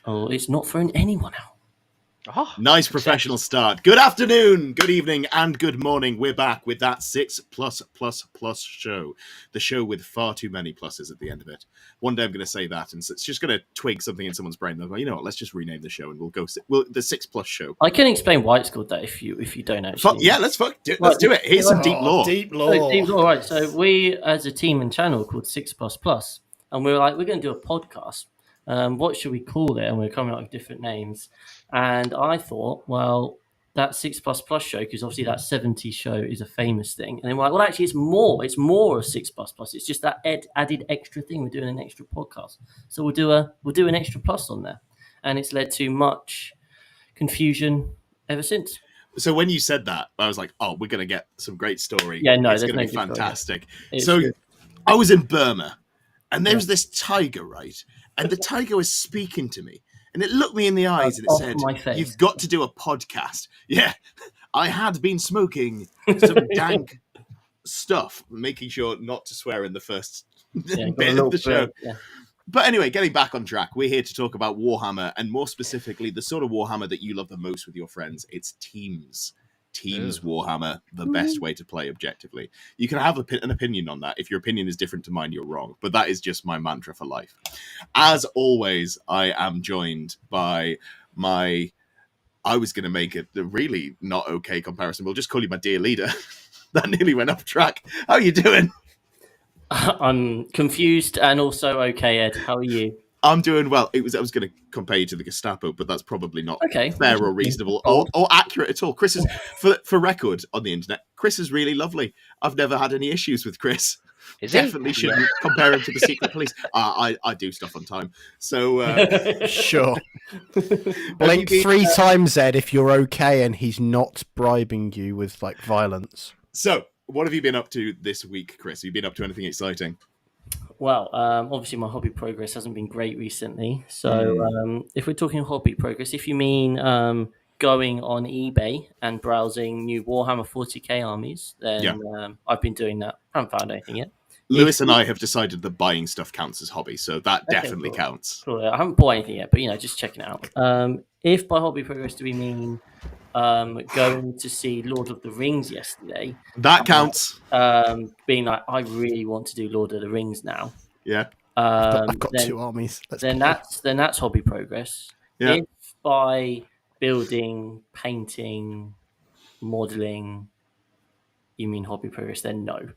Oh, it's not for anyone else. Oh, Nice professional start. Good afternoon, good evening, and good morning. We're back with that 6+++ show. The show with far too many pluses at the end of it. One day I'm going to say that, and it's just going to twig something in someone's brain. They'll go, you know what, let's just rename the show, and we'll go the 6+ show. I can explain why it's called that if you don't actually. Let's do it. Here's some deep lore. Deep lore. Deep lore, right. So we, as a team and channel, called 6++, and we were like, we're going to do a podcast. What should we call it? And we we're coming up with different names. And I thought, well, that 6++ show, because obviously that 70s show is a famous thing. And then we're like, well, actually, it's more of 6++. It's just that added extra thing. We're doing an extra podcast, so we'll do an extra plus on there, and it's led to much confusion ever since. So when you said that, I was like, oh, we're going to get some great story. Yeah, no, it's there's going to no be good fantastic. It's So good. I was in Burma, and there was this tiger, right? And the tiger was speaking to me. And it looked me in the eyes and it said, my face. "You've got to do a podcast." Yeah, I had been smoking some dank stuff, making sure not to swear in the first bit of the show. Yeah. But anyway, getting back on track, we're here to talk about Warhammer, and more specifically, the sort of Warhammer that you love the most with your friends. It's Teams. Teams Warhammer, the best way to play objectively. You can have an opinion on that. If your opinion is different to mine, you're wrong. But that is just my mantra for life. As always, I am joined by I was going to make it the really not okay comparison. We'll just call you my dear leader. That nearly went off track. How are you doing? I'm confused and also okay, Ed. How are you? I'm doing well. I was going to compare you to the Gestapo, but that's probably not fair or reasonable or accurate at all. Chris is, for record on the internet, Chris is really lovely. I've never had any issues with Chris. Definitely shouldn't compare him to the secret police. I do stuff on time. So, Sure. Blink 3 times, Ed, if you're okay and he's not bribing you with like violence. So, what have you been up to this week, Chris? Have you been up to anything exciting? Well, obviously my hobby progress hasn't been great recently. So if we're talking hobby progress, if you mean going on eBay and browsing new Warhammer 40k armies, then I've been doing that. I haven't found anything yet. Lewis and I have decided that buying stuff counts as hobby, so that definitely counts. Cool. I haven't bought anything yet, but just checking it out. If by hobby progress do we mean going to see Lord of the Rings yesterday, that counts. Being like, I really want to do Lord of the Rings now. Yeah. I've got 2 armies. Then that's hobby progress. Yeah. If by building, painting, modeling, you mean hobby progress, then no.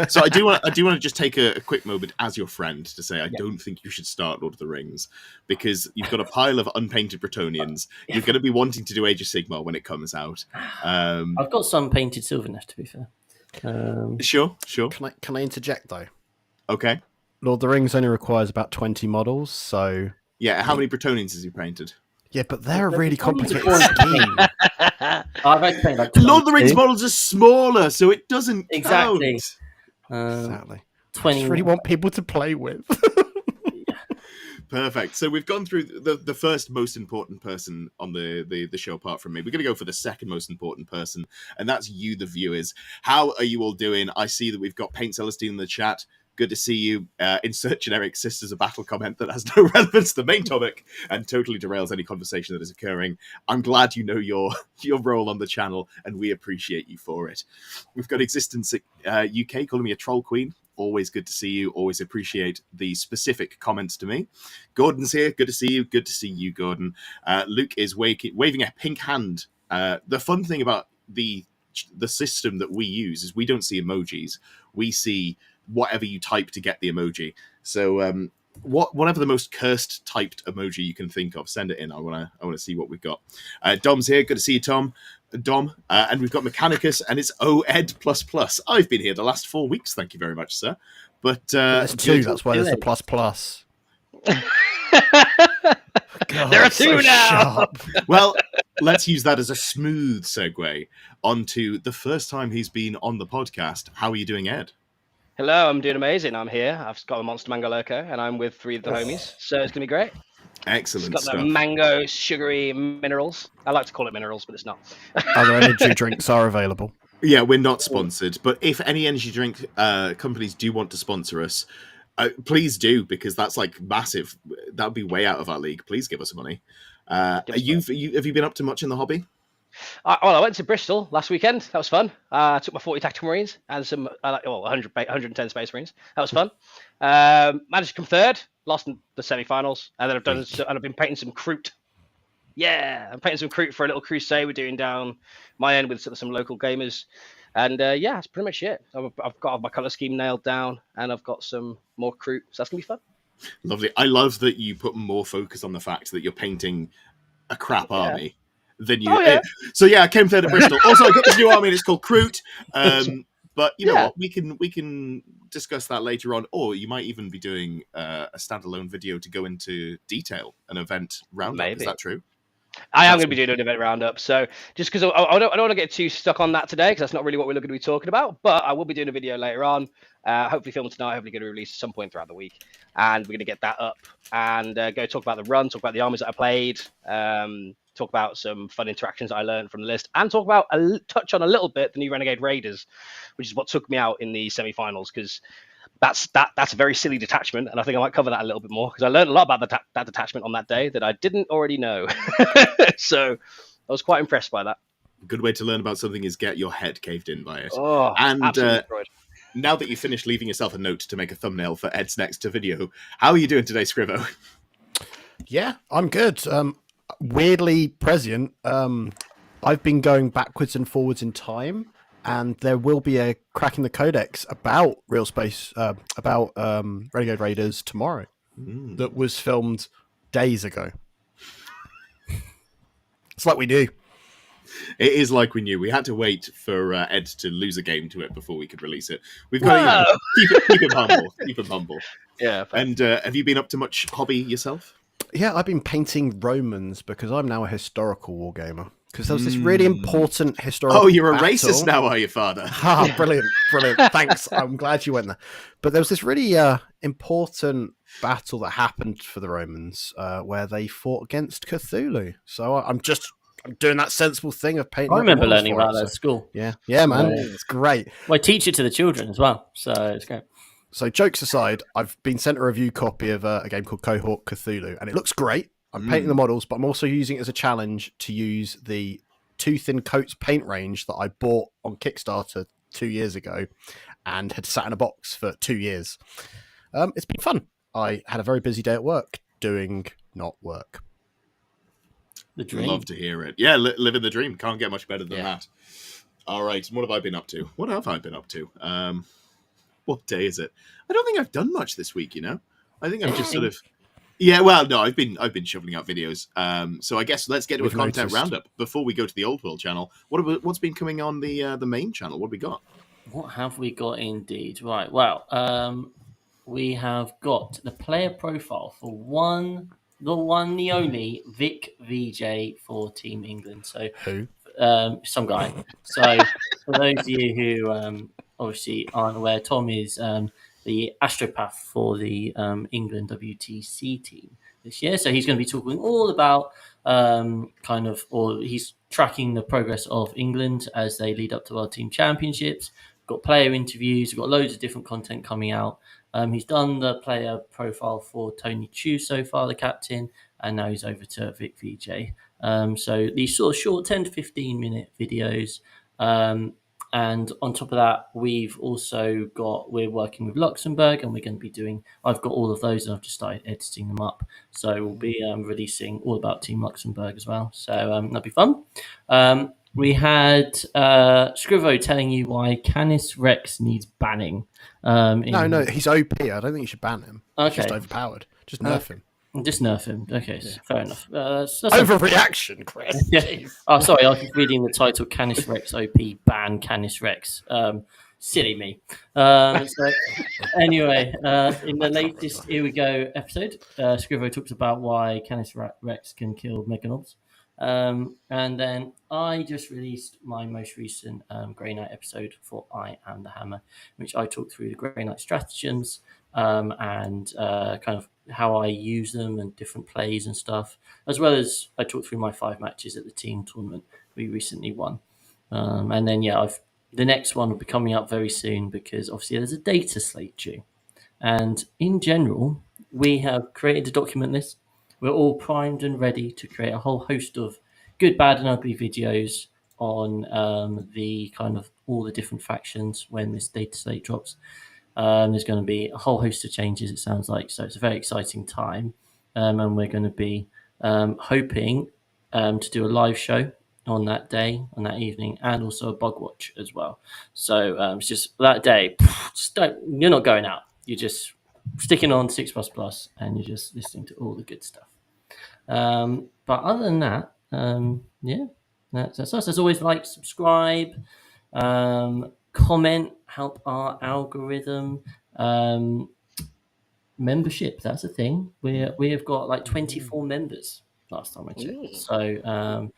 So I do want to just take a quick moment as your friend to say I don't think you should start Lord of the Rings because you've got a pile of unpainted Bretonnians. You're going to be wanting to do Age of Sigmar when it comes out. I've got some painted Sylvaneth, to be fair. Sure. Can I interject though? Okay. Lord of the Rings only requires about 20 models, so yeah. How many Bretonnians has he painted? Yeah, but they're a really complicated scheme. I've actually painted like Lord of the Rings models are smaller, so it doesn't count. Exactly. 20. I just really want people to play with. Perfect. So we've gone through the first most important person on the show apart from me. We're going to go for the second most important person, and that's you, the viewers. How are you all doing? I see that we've got Paint Celestine in the chat. Good to see you. Insert generic Sisters of Battle comment that has no relevance to the main topic and totally derails any conversation that is occurring. I'm glad you know your role on the channel, and we appreciate you for it. We've got Existence UK calling me a troll queen. Always good to see you. Always appreciate the specific comments to me. Gordon's here. Good to see you. Good to see you, Gordon. Luke is waving a pink hand. The fun thing about the system that we use is we don't see emojis. We see whatever you type to get the emoji. So whatever the most cursed typed emoji you can think of, send it in. I want to see what we've got. Dom's here. Good to see you, Dom. And we've got Mechanicus, and it's OED++. I've been here the last 4 weeks. Thank you very much, sir. But there's 2. That's why there's the plus. God, there are 2 now. Sharp. Well, let's use that as a smooth segue onto the first time he's been on the podcast. How are you doing, Ed? Hello, I'm doing amazing. I'm here. I've got a Monster Mango Loco, and I'm with 3 of the homies, so it's going to be great. Excellent It's got stuff. the mango, sugary minerals. I like to call it minerals, but it's not. Other energy drinks are available. Yeah, we're not sponsored, but if any energy drink companies do want to sponsor us, Please do, because that's like massive. That'd be way out of our league. Please give us money. Have you been up to much in the hobby? I went to Bristol last weekend. That was fun. I took my 40 Tactical Marines and some 110 Space Marines. That was fun. Managed to come third. Lost in the semi-finals, and then I've been painting some Kroot. Yeah, I'm painting some Kroot for a little crusade we're doing down my end with some local gamers. And yeah, that's pretty much it. I've got my color scheme nailed down, and I've got some more Kroot, so that's gonna be fun. Lovely. I love that you put more focus on the fact that you're painting a crap army than you. Oh, yeah. So yeah, I came third at Bristol. Also, I got this new army and it's called Kroot. But you know what? We can discuss that later on, or you might even be doing a standalone video to go into detail an event roundup. Maybe. Is that true? I am going to be doing an event roundup, so just because I don't want to get too stuck on that today, because that's not really what we're going to be talking about. But I will be doing a video later on, hopefully filmed tonight, hopefully going to release at some point throughout the week, and we're going to get that up and go talk about the run, talk about the armies that I played, talk about some fun interactions that I learned from the list, and talk about touch on a little bit the new Renegade Raiders, which is what took me out in the semi-finals, because that's a very silly detachment, and I think I might cover that a little bit more because I learned a lot about that detachment on that day that I didn't already know. So I was quite impressed by that. A good way to learn about something is get your head caved in by it. Oh, and absolutely. Now that you've finished leaving yourself a note to make a thumbnail for Ed's next video, how are you doing today, Scrivo? Yeah, I'm good. Weirdly prescient. I've been going backwards and forwards in time, and there will be a Cracking the Codex about Real Space, about Renegade Raiders tomorrow that was filmed days ago. It's like we knew. It is like we knew. We had to wait for Ed to lose a game to it before we could release it. We've got to keep him humble. Keep him humble. Yeah. And have you been up to much hobby yourself? Yeah, I've been painting Romans because I'm now a historical wargamer. Because there was this really important historical. Oh, you're a battle. racist now, are you, Father? Ah, brilliant. Thanks. I'm glad you went there. But there was this really important battle that happened for the Romans where they fought against Cthulhu. So I'm doing that sensible thing of painting. I remember learning about that at school. Yeah, man, it's great. Well, I teach it to the children as well, so it's great. So jokes aside, I've been sent a review copy of a game called Cohort Cthulhu, and it looks great. I'm painting the models, but I'm also using it as a challenge to use the Two Thin Coats paint range that I bought on Kickstarter 2 years ago and had sat in a box for 2 years. It's been fun. I had a very busy day at work doing not work. The dream. Love to hear it. Yeah, living the dream. Can't get much better than that. All right, what have I been up to? What day is it? I don't think I've done much this week, you know? I think I've just sort of... Yeah, well, no, I've been shoveling out videos. So I guess let's get to a content roundup before we go to the Old World channel. What's been coming on the main channel? What have we got? What have we got indeed? Right, well, we have got the player profile for the only Vic VJ for Team England. So Who? Some guy. So for those of you who obviously aren't aware, Tom is the astropath for the England WTC team this year. So he's going to be talking all about he's tracking the progress of England as they lead up to World Team Championships. Got player interviews, we've got loads of different content coming out. He's done the player profile for Tony Chu so far, the captain, and now he's over to Vic VJ. So these sort of short 10 to 15 minute videos. And on top of that, we're working with Luxembourg, and we're going to be I've got all of those and I've just started editing them up. So we'll be releasing all about Team Luxembourg as well. So that'll be fun. We had Scrivo telling you why Canis Rex needs banning. No, he's OP. I don't think you should ban him. Okay. He's just overpowered. Just nerf him. Just nerf him. Okay, yeah. Fair enough. That's Overreaction, Chris. Yeah. Oh, sorry, I was reading the title Canis Rex OP, ban Canis Rex. Silly me. So anyway, in the latest Here We Go episode, Scrivo talks about why Canis Rex can kill Meganobs. And then I just released my most recent Grey Knight episode for I Am the Hammer, which I talked through the Grey Knight stratagems and kind of how I use them and different plays and stuff, as well as I talked through my 5 matches at the team tournament we recently won. And then, the next one will be coming up very soon because obviously there's a data slate due. And in general, we have created a document list. We're all primed and ready to create a whole host of good, bad, and ugly videos on the kind of all the different factions when this data slate drops. There's going to be a whole host of changes, it sounds like. So it's a very exciting time. And we're going to be hoping to do a live show on that day, on that evening, and also a bug watch as well. So it's just that day, you're not going out. You're just sticking on 6++, and you're just listening to all the good stuff. But other than that, that's us. As always, like, subscribe, comment, help our algorithm. Membership, that's a thing. We have got like 24 members last time I checked. So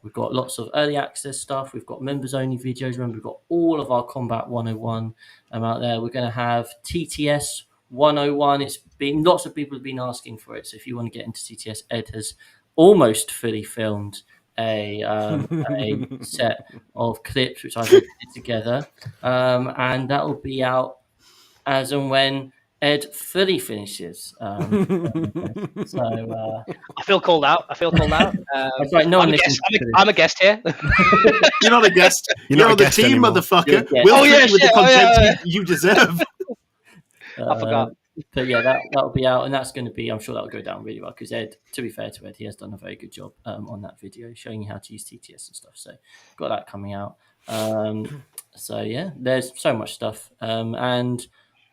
we've got lots of early access stuff. We've got members only videos. Remember, we've got all of our Combat 101 out there. We're going to have TTS 101. It's been lots of people have been asking for it. So if you want to get into TTS, Ed has almost fully filmed a set of clips which I've edited together, and that will be out as and when Ed fully finishes. I feel called out. That's right. No one listens. I'm a guest here. You're not a guest. You're on the team, anymore. motherfucker. Yeah. We'll treat you with the content you deserve. I forgot. But yeah, that'll be out, and that's going to be. I'm sure that'll go down really well because Ed, to be fair to Ed, he has done a very good job on that video showing you how to use TTS and stuff. So got that coming out. So yeah, there's so much stuff, and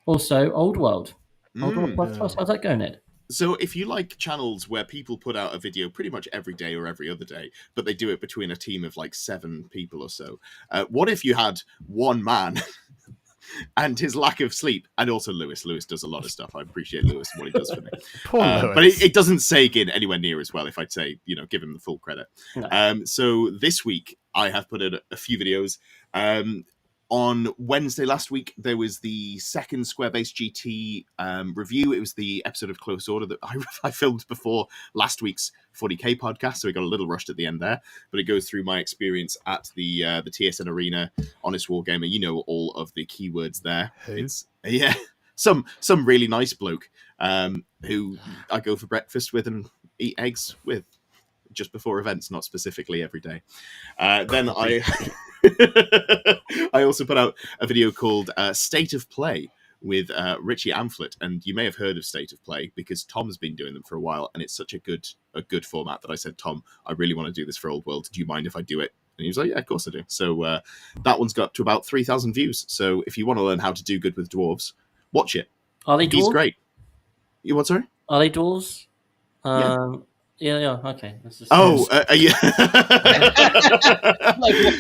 also Old World. Old World Plus. How's that going, Ed? So if you like channels where people put out a video pretty much every day or every other day, but they do it between a team of like 7 people or so, what if you had one man and his lack of sleep, and also Lewis does a lot of stuff. I appreciate Lewis and what he does for me. But it doesn't sag in anywhere near as well if I'd say, give him the full credit. No. So this week I have put in a few videos. On Wednesday last week, there was the second Squarebase GT review. It was the episode of Close Order that I filmed before last week's 40k podcast, so we got a little rushed at the end there. But it goes through my experience at the TSN Arena, Honest Wargamer. You know all of the keywords there. It's some really nice bloke who I go for breakfast with and eat eggs with just before events, not specifically every day. Then I also put out a video called State of Play with Richie Amphlett, and you may have heard of State of Play because Tom's been doing them for a while, and it's such a good format that I said, Tom, I really want to do this for Old World. Do you mind if I do it? And he was like, yeah, of course I do. So that one's got up to about 3,000 views. So if you want to learn how to do good with dwarves, watch it. Are they dwarves? He's great. You what, sorry? Are they dwarves? Yeah. Okay.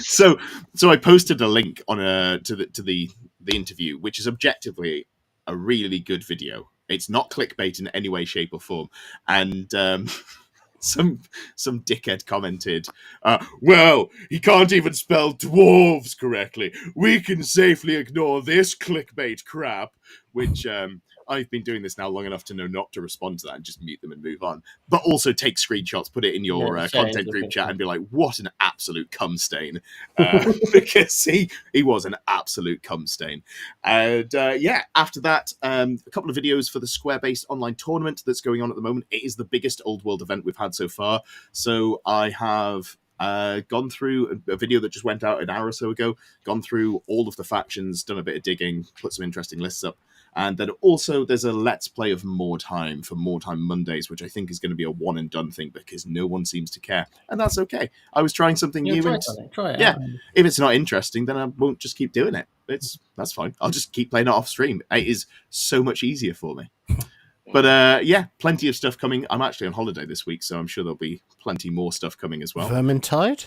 So I posted a link on to the interview, which is objectively a really good video. It's not clickbait in any way, shape, or form. And some dickhead commented, well, he can't even spell dwarves correctly. We can safely ignore this clickbait crap, which I've been doing this now long enough to know not to respond to that and just mute them and move on. But also take screenshots, put it in your content group chat and be like, what an absolute cum stain. Because he was an absolute cum stain. And after that, a couple of videos for the Square-based online tournament that's going on at the moment. It is the biggest Old World event we've had so far. So I have gone through a video that just went out an hour or so ago, gone through all of the factions, done a bit of digging, put some interesting lists up. And then also there's a Let's Play of Mordheim for Mordheim Mondays, which I think is going to be a one and done thing because no one seems to care. And that's okay. I was trying something new. Try it. Yeah. If it's not interesting, then I won't just keep doing it. That's fine. I'll just keep playing it off stream. It is so much easier for me. But plenty of stuff coming. I'm actually on holiday this week, so I'm sure there'll be plenty more stuff coming as well. Vermintide?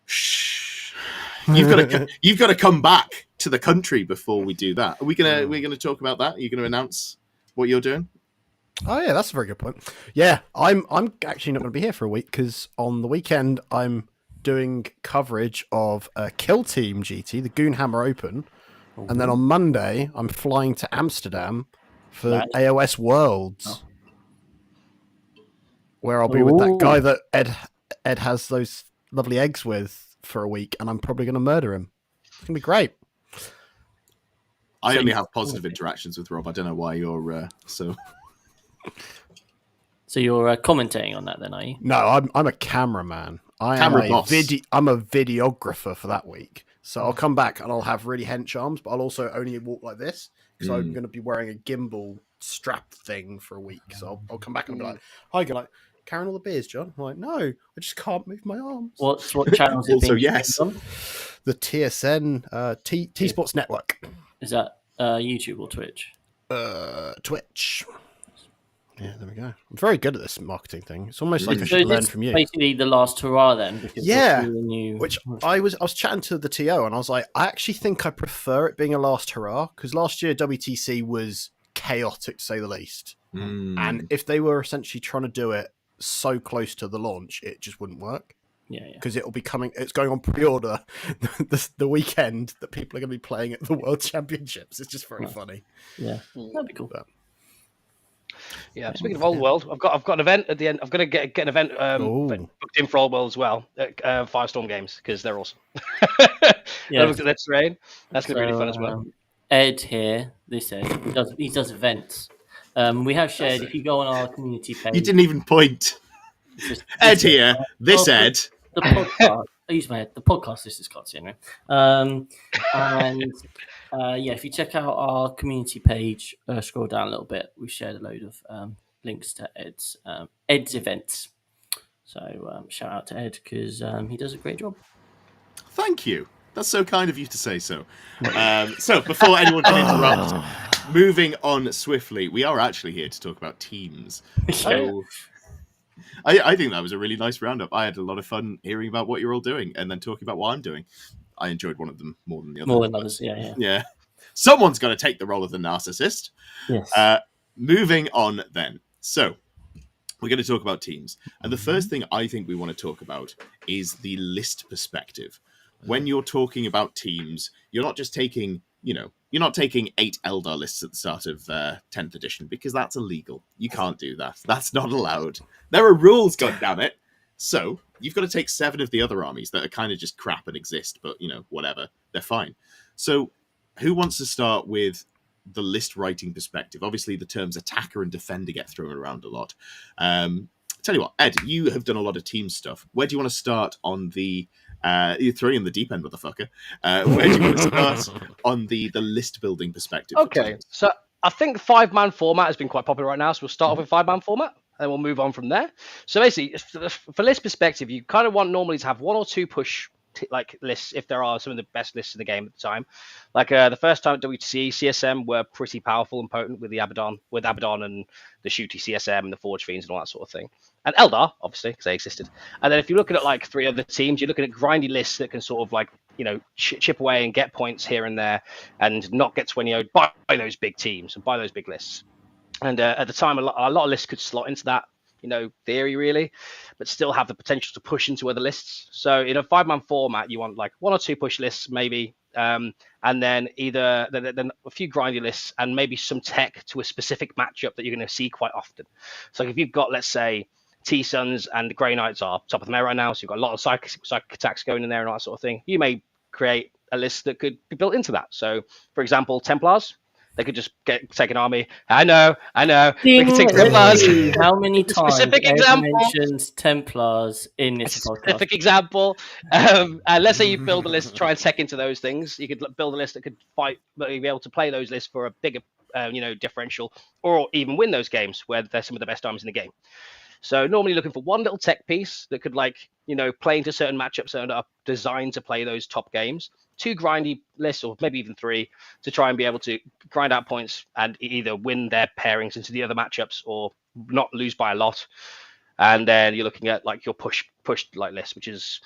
Shh. You've got to come back to the country before we do that. We're gonna talk about that. Are you gonna announce what you're doing? Oh yeah, that's a very good point. Yeah, I'm actually not going to be here for a week because on the weekend I'm doing coverage of Kill Team GT, the Goonhammer Open, and then on Monday I'm flying to Amsterdam for AOS Worlds, where I'll be with that guy that Ed has those lovely eggs with for a week, and I'm probably going to murder him. It's going to be great. I only have positive interactions with Rob. I don't know why you're so. So you're commentating on that then, are you? No, I'm a cameraman. I'm a videographer for that week. So I'll come back and I'll have really hench arms, but I'll also only walk like this because I'm going to be wearing a gimbal strap thing for a week. So I'll come back and be like, "Hi, you're like carrying all the beers, John." I'm like, "No, I just can't move my arms." What channels is it Also, being yes, streamed on? The TSN T Sports Network. Is that YouTube or Twitch? Twitch. Yeah, there we go. I'm very good at this marketing thing. It's almost like I So should learn it's from you. basically the last hurrah then. Because Yeah, new... which I was chatting to the TO and I was like, I actually think I prefer it being a last hurrah because last year WTC was chaotic to say the least. And if they were essentially trying to do it so close to the launch, it just wouldn't work. Yeah. Because it'll be coming. It's going on pre-order the weekend that people are going to be playing at the World Championships. It's just very funny. Yeah, that'd be cool. But, yeah. Speaking of Old World, I've got an event at the end. I'm going to get an event booked in for Old World as well at Firestorm Games because they're awesome. I looked at their terrain. That's going to be really fun as well. Ed here, this Ed, he does events. We have shared. If you go on our community page, you didn't even point. Ed here, this Ed. The podcast. I use my head. The podcast. This is Scott's anyway. If you check out our community page, scroll down a little bit. We've shared a load of links to Ed's events. So shout out to Ed because he does a great job. Thank you. That's so kind of you to say so. So before anyone can interrupt, moving on swiftly, we are actually here to talk about teams. So I think that was a really nice roundup. I had a lot of fun hearing about what you're all doing and then talking about what I'm doing. I enjoyed one of them more than the other. More than others, yeah. Someone's got to take the role of the narcissist. Yes. Moving on then. So we're going to talk about teams. And the first thing I think we want to talk about is the list perspective. When you're talking about teams, you're not just taking, you're not taking 8 Eldar lists at the start of 10th edition because that's illegal. You can't do that. That's not allowed. There are rules, goddammit. So you've got to take 7 of the other armies that are kind of just crap and exist, but, whatever. They're fine. So who wants to start with the list writing perspective? Obviously, the terms attacker and defender get thrown around a lot. Tell you what, Ed, you have done a lot of team stuff. Where do you want to start on the... you're throwing in the deep end, motherfucker. Where do you want to start on the list building perspective? Okay, so I think 5-man format has been quite popular right now, so we'll start off with 5-man format, and then we'll move on from there. So basically, for list perspective, you kind of want normally to have 1 or 2 push lists if there are some of the best lists in the game at the time. Like the first time at WTC, CSM were pretty powerful and potent with the Abaddon and the Shooty CSM and the Forge Fiends and all that sort of thing. And Eldar, obviously, because they existed. And then if you're looking at like 3 other teams, you're looking at grindy lists that can sort of like, chip away and get points here and there and not get 20-0'd by those big teams and by those big lists. And at the time, a lot of lists could slot into that, theory really, but still have the potential to push into other lists. So in a 5-man format, you want like 1 or 2 push lists maybe, and then either then a few grindy lists and maybe some tech to a specific matchup that you're going to see quite often. So if you've got, let's say, T-Suns and the Grey Knights are top of the meta right now, so you've got a lot of psychic attacks going in there and all that sort of thing, you may create a list that could be built into that. So for example, Templars, they could just take an army. I know. They could take Templars. How many times specific Ed example mentions Templars in this podcast? Specific example. Let's say you build a list to try and tech into those things. You could build a list that could fight, but you'd be able to play those lists for a bigger, differential, or even win those games where they're some of the best armies in the game. So normally looking for one little tech piece that could play into certain matchups that are designed to play those top games. 2 grindy lists, or maybe even 3, to try and be able to grind out points and either win their pairings into the other matchups or not lose by a lot. And then you're looking at like your push list, which is,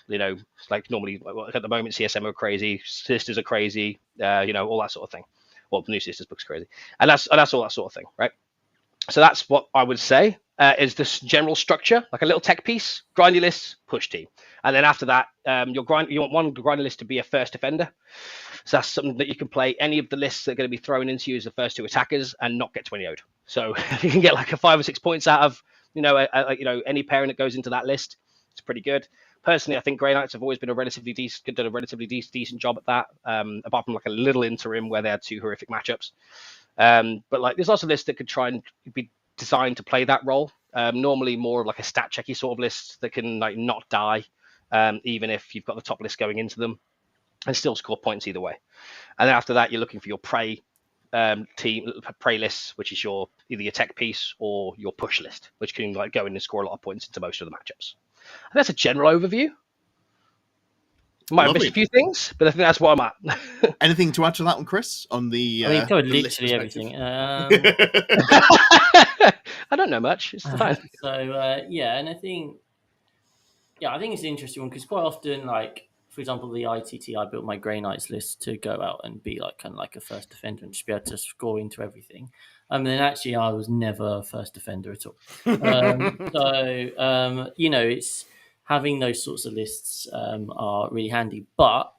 like normally at the moment CSM are crazy, Sisters are crazy, all that sort of thing. Well, the new Sisters book's crazy. And that's all that sort of thing, right? So that's what I would say is this general structure, like a little tech piece, grindy list, push team. And then after that, you want one grindy list to be a first defender. So that's something that you can play any of the lists that are going to be thrown into you as the first 2 attackers and not get 20-0'd. So if you can get like a 5 or 6 points out of, any pairing that goes into that list, it's pretty good. Personally, I think Grey Knights have always been done a relatively decent job at that, apart from like a little interim where they had 2 horrific matchups. But like, there's lots of lists that could try and be designed to play that role. Normally more of like a stat checky sort of list that can like not die, even if you've got the top list going into them, and still score points either way. And then after that, you're looking for your prey lists, which is either your tech piece or your push list, which can like go in and score a lot of points into most of the matchups. And that's a general overview. Might have missed a few things, but I think that's what I'm at. Anything to add to that one, Chris? On the I mean, you covered literally everything. I don't know much. It's fine. So yeah, and I think it's an interesting one because quite often, like for example, the ITT, I built my Grey Knights list to go out and be like kind of like a first defender and just be able to score into everything. And then actually, I was never a first defender at all. It's having those sorts of lists are really handy. But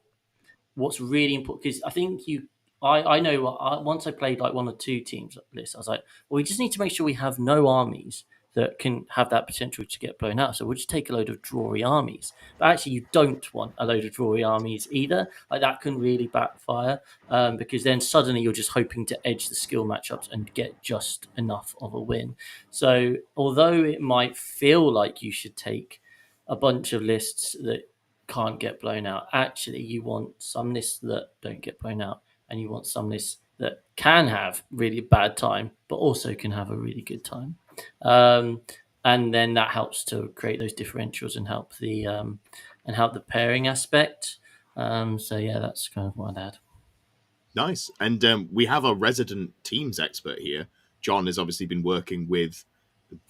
what's really important, because I think I know once I played like 1 or 2 teams lists, I was like, well, we just need to make sure we have no armies that can have that potential to get blown out. So we'll just take a load of drawy armies. But actually, you don't want a load of drawy armies either. Like that can really backfire because then suddenly you're just hoping to edge the skill matchups and get just enough of a win. So although it might feel like you should take a bunch of lists that can't get blown out, actually you want some lists that don't get blown out, and you want some lists that can have really bad time but also can have a really good time, and then that helps to create those differentials and help the pairing aspect. So yeah, that's kind of what I'd add. Nice. And we have our resident teams expert here. John has obviously been working with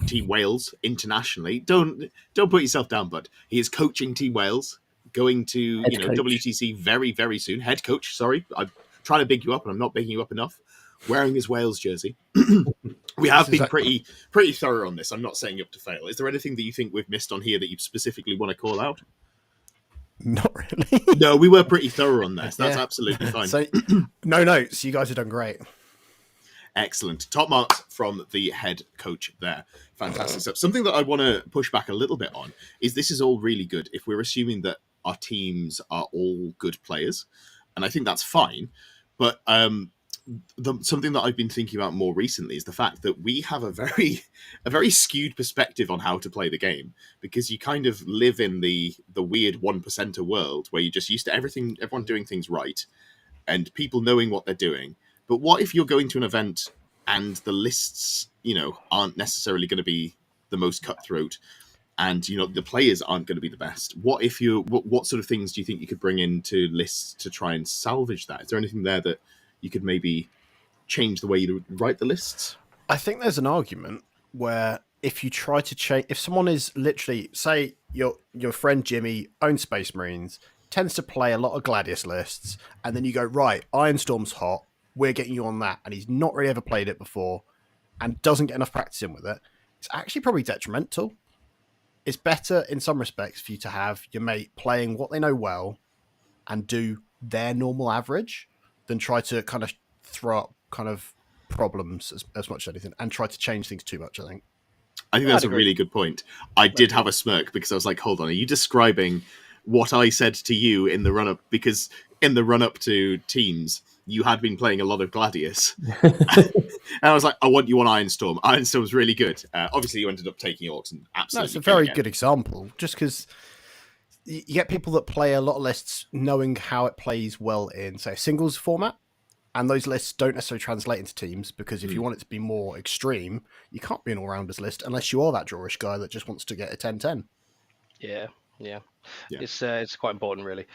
Team Wales internationally. Don't put yourself down, bud. He is coaching Team Wales, going to Coach. WTC very, very soon. Head coach, sorry. I'm trying to big you up, and I'm not bigging you up enough. Wearing his Wales jersey. We have been pretty thorough on this. I'm not saying up to fail. Is there anything that you think we've missed on here that you specifically want to call out? Not really. No, we were pretty thorough on this. That's absolutely fine. So, no notes. You guys have done great. Excellent. Top marks from the head coach there. Fantastic stuff. Something that I want to push back a little bit on is this is all really good if we're assuming that our teams are all good players. And I think that's fine. But something that I've been thinking about more recently is the fact that we have a very skewed perspective on how to play the game, because you kind of live in the weird 1%er world where you're just used to everyone doing things right and people knowing what they're doing. But what if you're going to an event and the lists, aren't necessarily going to be the most cutthroat, and the players aren't going to be the best? What if what sort of things do you think you could bring into lists to try and salvage that? Is there anything there that you could maybe change the way you write the lists? I think there's an argument where if you try to change, if someone is literally, say your friend Jimmy owns Space Marines, tends to play a lot of Gladius lists, and then you go, right, Ironstorm's hot, we're getting you on that, and he's not really ever played it before and doesn't get enough practice in with it, it's actually probably detrimental. It's better in some respects for you to have your mate playing what they know well and do their normal average than try to kind of throw up kind of problems as much as anything and try to change things too much, I think. I think that's a really good point. I did have a smirk because I was like, hold on, are you describing what I said to you in the run-up? Because in the run-up to teams, you had been playing a lot of Gladius. And I was like, I want you on Ironstorm. Ironstorm's really good. Obviously, you ended up taking Orcs and absolutely... No, it's a very good example, just because you get people that play a lot of lists knowing how it plays well in, say, a singles format, and those lists don't necessarily translate into teams, because if you want it to be more extreme, you can't be an all-rounders list unless you are that drawish guy that just wants to get a 10-10. Yeah. It's quite important, really.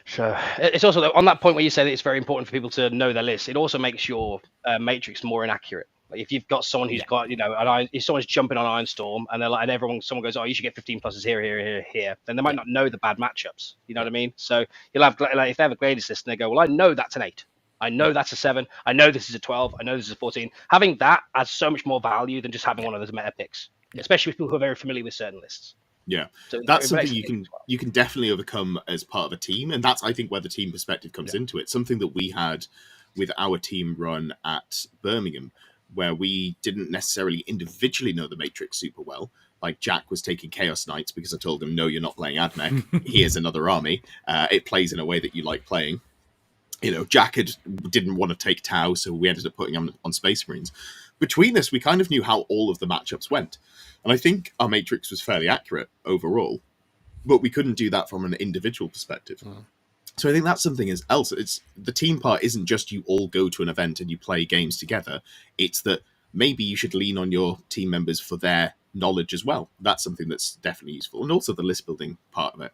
So it's also on that point where you say that it's very important for people to know their list. It also makes your matrix more inaccurate. Like if you've got someone who's got, if someone's jumping on Ironstorm and they're like, and someone goes, oh, you should get 15 pluses here, then they might not know the bad matchups. You know what I mean? So you'll have, like, if they have a Gladius list and they go, well, I know that's an 8. I know that's a 7. I know this is a 12. I know this is a 14. Having that adds so much more value than just having one of those meta picks, especially with people who are very familiar with certain lists. Yeah, so that's something you can definitely overcome as part of a team, and that's, I think, where the team perspective comes into it. Something that we had with our team run at Birmingham where we didn't necessarily individually know the Matrix super well. Like Jack was taking Chaos Knights because I told him, no, you're not playing AdMech. Here's another army. It plays in a way that you like playing. Jack didn't want to take Tau, so we ended up putting him on Space Marines. Between us, we kind of knew how all of the matchups went. And I think our Matrix was fairly accurate overall, but we couldn't do that from an individual perspective. So I think that's something else. It's the team part isn't just you all go to an event and you play games together. It's that maybe you should lean on your team members for their knowledge as well. That's something that's definitely useful. And also the list building part of it.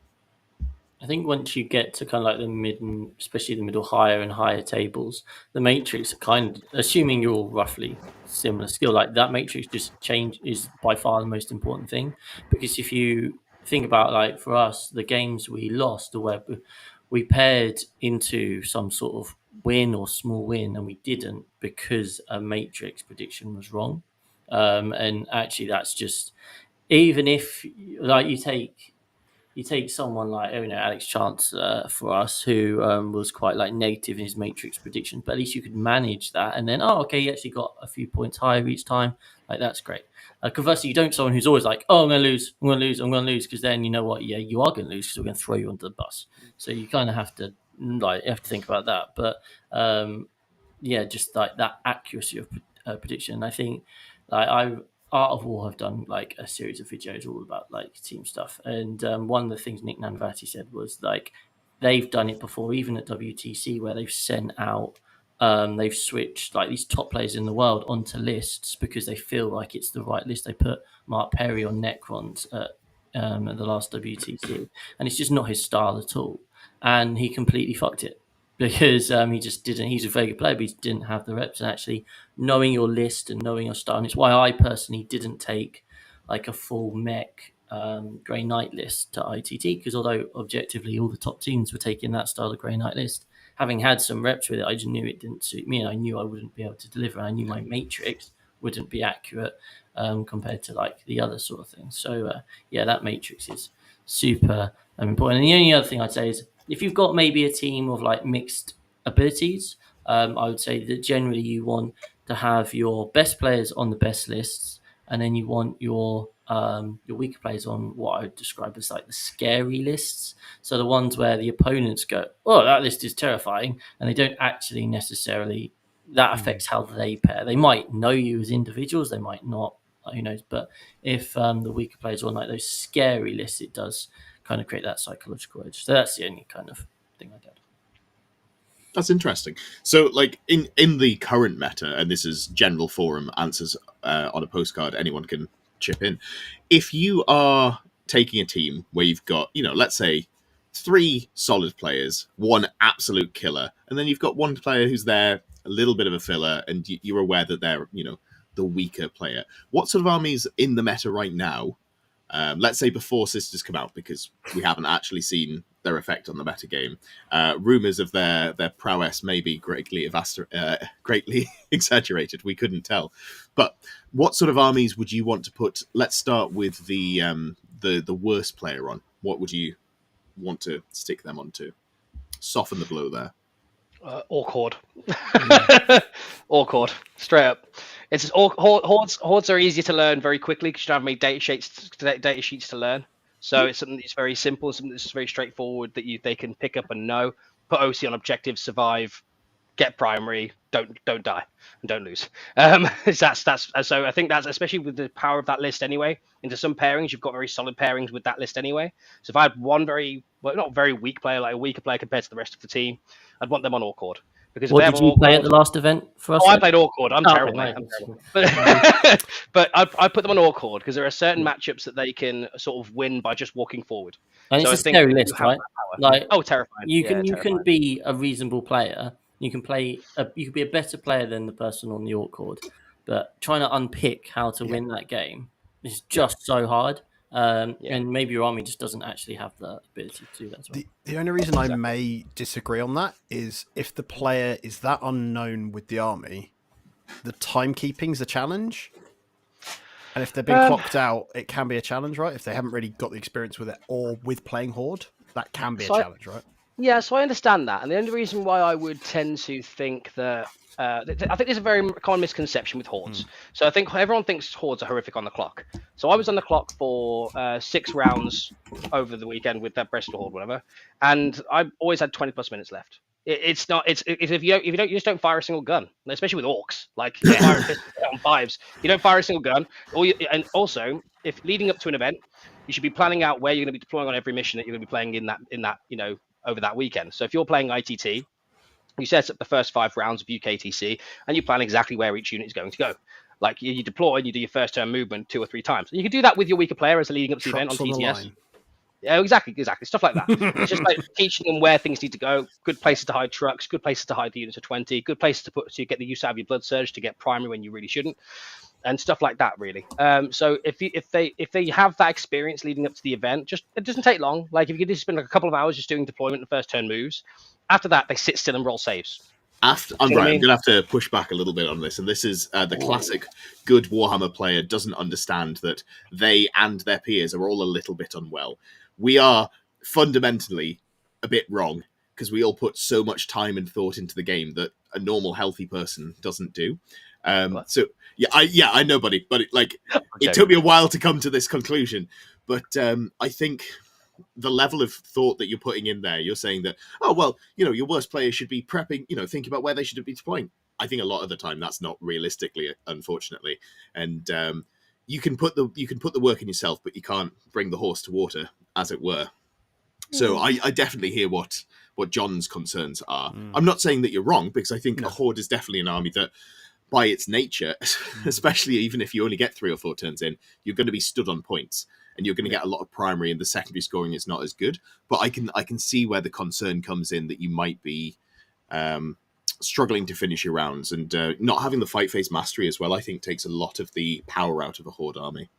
I think once you get to kind of like the mid, and especially the middle higher and higher tables, the matrix kind of, assuming you're all roughly similar skill, like that matrix just change is by far the most important thing. Because if you think about, like, for us, the games we lost, or where we paired into some sort of win or small win, and we didn't because a matrix prediction was wrong. And actually, that's just, even if like you take someone like, Alex Chance for us, who was quite like negative in his matrix prediction, but at least you could manage that, and then he actually got a few points higher each time. Like, that's great. Conversely, you don't someone who's always like, I'm going to lose, because then you know what, you are going to lose because we're going to throw you under the bus. So you kind of have to think about that. But just like that accuracy of prediction. I think Art of War have done like a series of videos all about like team stuff, and one of the things Nick Nanvati said was like they've done it before, even at WTC, where they've sent out, they've switched like these top players in the world onto lists because they feel like it's the right list. They put Mark Perry on Necrons at the last WTC, and it's just not his style at all, and he completely fucked it. Because he just didn't. He's a very good player, but he didn't have the reps. And actually, knowing your list and knowing your style, and it's why I personally didn't take like a full mech Grey Knight list to ITT. Because although objectively all the top teams were taking that style of Grey Knight list, having had some reps with it, I just knew it didn't suit me, and I knew I wouldn't be able to deliver. I knew my matrix wouldn't be accurate compared to like the other sort of things. So that matrix is super important. And the only other thing I'd say is, if you've got maybe a team of like mixed abilities, I would say that generally you want to have your best players on the best lists, and then you want your weaker players on what I would describe as like the scary lists. So the ones where the opponents go, "Oh, that list is terrifying," and they don't actually necessarily. That affects how they pair. They might know you as individuals, they might not. Who knows? But if the weaker players are on like those scary lists, it does kind of create that psychological edge. So that's the only kind of thing I did. That's interesting. So, like in the current meta, and this is general forum answers on a postcard, anyone can chip in. If you are taking a team where you've got, let's say 3 solid players, 1 absolute killer, and then you've got 1 player who's there, a little bit of a filler, and you're aware that they're, the weaker player. What sort of armies in the meta right now? Let's say before Sisters come out, because we haven't actually seen their effect on the meta game. Rumors of their prowess may be greatly exaggerated. We couldn't tell. But what sort of armies would you want to put? Let's start with the worst player on. What would you want to stick them on to? Soften the blow there. Awkward. Awkward. Straight up. It's hordes are easy to learn very quickly because you don't have many data sheets to learn. So it's something that's very simple, something that's very straightforward that they can pick up and know. Put OC on objective, survive, get primary, don't die, and don't lose. So I think that's, especially with the power of that list anyway. Into some pairings, you've got very solid pairings with that list anyway. So if I had one not very weak player, like a weaker player compared to the rest of the team, I'd want them on Orcord. Because what did you play at the last event for us? I played Orcord. I'm terrible, mate. I'm terrible. But I put them on Orcord because there are certain matchups that they can sort of win by just walking forward. And it's a scary list, right? Like, terrifying. You can be a reasonable player. You can play. You can be a better player than the person on the Orcord. But trying to unpick how to win that game is just so hard. And maybe your army just doesn't actually have the ability to do that as well. The only reason I may disagree on that is if the player is that unknown with the army, the timekeeping's a challenge. And if they're being clocked out, it can be a challenge, right? If they haven't really got the experience with it or with playing Horde, that can be a challenge, right? Yeah, so I understand that, and the only reason why I would tend to think that I think there's a very common misconception with hordes. So I think everyone thinks hordes are horrific on the clock. So I was on the clock for 6 rounds over the weekend with that Bristol horde, whatever, and I always had 20+ minutes left. It's not. It's if you don't, you just don't fire a single gun, especially with orcs. Like you fire a pistol on fives, you don't fire a single gun. And also, if leading up to an event, you should be planning out where you're going to be deploying on every mission that you're going to be playing in that over that weekend. So if you're playing ITT, you set up the first 5 rounds of UKTC and you plan exactly where each unit is going to go. Like you deploy and you do your first turn movement 2 or 3 times. And you can do that with your weaker player as a leading up to the event on TTS. Yeah, exactly, stuff like that. It's just like teaching them where things need to go. Good places to hide trucks, good places to hide the units of 20, good places to put so you get the use out of your blood surge to get primary when you really shouldn't, and stuff like that. Really. So if they have that experience leading up to the event, just it doesn't take long. Like if you could just spend like a couple of hours just doing deployment and first turn moves, after that they sit still and roll saves. I'm going to have to push back a little bit on this, and this is the classic good Warhammer player doesn't understand that they and their peers are all a little bit unwell. We are fundamentally a bit wrong because we all put so much time and thought into the game that a normal, healthy person doesn't do. So I know, buddy, but it took me a while to come to this conclusion. But I think the level of thought that you're putting in there, you're saying that, oh, well, your worst players should be prepping, thinking about where they should be deploying. I think a lot of the time that's not realistically, unfortunately. And you can put the work in yourself, but you can't bring the horse to water, as it were. So I definitely hear what John's concerns are. I'm not saying that you're wrong, because I think a horde is definitely an army that, by its nature, especially even if you only get 3 or 4 turns in, you're going to be stood on points. And you're going to get a lot of primary, and the secondary scoring is not as good. But I can see where the concern comes in, that you might be struggling to finish your rounds, and not having the fight phase mastery as well, I think takes a lot of the power out of a horde army.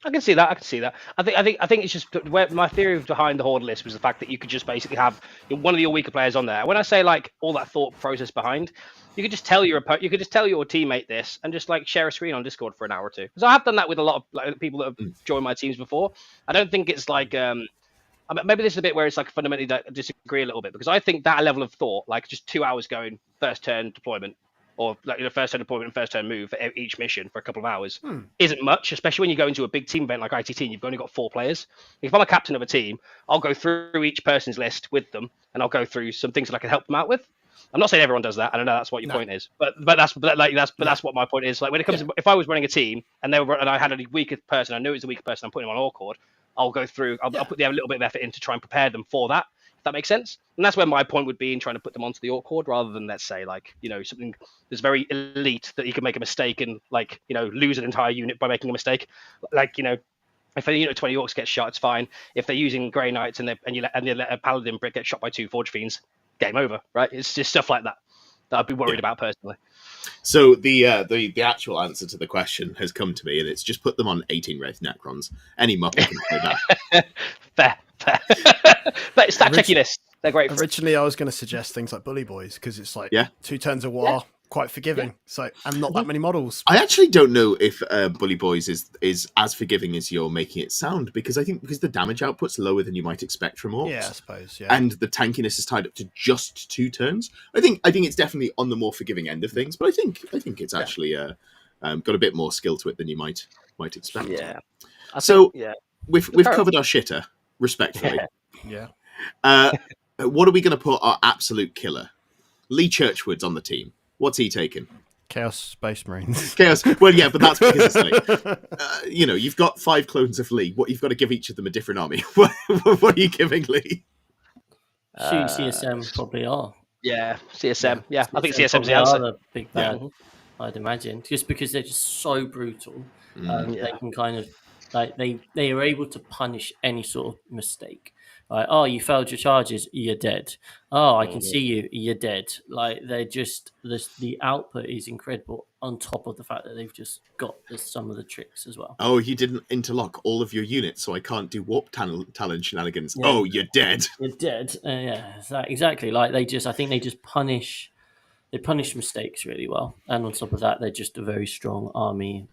I can see that. I think it's just where my theory behind the horde list was the fact that you could just basically have one of your weaker players on there. When I say like all that thought process behind, you could just tell your teammate this and just like share a screen on Discord for an hour or two. Because I have done that with a lot of people that have joined my teams before. I don't think it's like maybe this is a bit where it's like fundamentally disagree a little bit, because I think that level of thought, like just 2 hours going first turn deployment, or like first turn deployment and first turn move for each mission for a couple of hours, isn't much, especially when you go into a big team event like ITT and you've only got 4 players. If I'm a captain of a team, I'll go through each person's list with them, and I'll go through some things that I can help them out with. I'm not saying everyone does that. I don't know that's what your point is, but that's what my point is. Like when it comes to, if I was running a team and I had a weaker person, I knew it was a weaker person, I'm putting them on Orcord, I'll go through, I'll put a little bit of effort in to try and prepare them for that. If that makes sense. And that's where my point would be in trying to put them onto the Orcord, rather than, let's say, like, something that's very elite that you can make a mistake and lose an entire unit by making a mistake. Like, if a unit of 20 orcs gets shot, it's fine. If they're using Grey Knights and you let a Paladin Brick get shot by 2 Forge Fiends, game over, right? It's just stuff like that I'd be worried about personally. So the actual answer to the question has come to me, and it's just put them on 18 Wraith Necrons. Any muppet can play that. Fair. But stat checking this. They're great. Originally, I was going to suggest things like Bully Boys, because it's like 2 turns of war, quite forgiving. So, and not that many models. I actually don't know if Bully Boys is as forgiving as you're making it sound, because I think the damage output's lower than you might expect from orcs. Yeah, I suppose. Yeah, and the tankiness is tied up to just 2 turns. I think it's definitely on the more forgiving end of things, but I think it's actually got a bit more skill to it than you might expect. Yeah. We've covered our shitter respectfully. Yeah. What are we going to put our absolute killer? Lee Churchwood's on the team. What's he taking? Chaos Space Marines. Chaos. Well, yeah, but that's because it's like, you've got 5 clones of Lee. What, you've got to give each of them a different army. What are you giving Lee? CSM probably are. Yeah, CSM. Yeah, I think CSM's the answer. answer. The big bad, I'd imagine, just because they're just so brutal. They can kind of they are able to punish any sort of mistake. Like, oh, you failed your charges, you're dead. Oh, I can see you, you're dead. Like, they're just the output is incredible. On top of the fact that they've just got some of the tricks as well. Oh, you didn't interlock all of your units, so I can't do warp talent shenanigans. Yeah. Oh, you're dead. You're dead. Yeah, exactly. Like I think they just punish. They punish mistakes really well, and on top of that, they're just a very strong army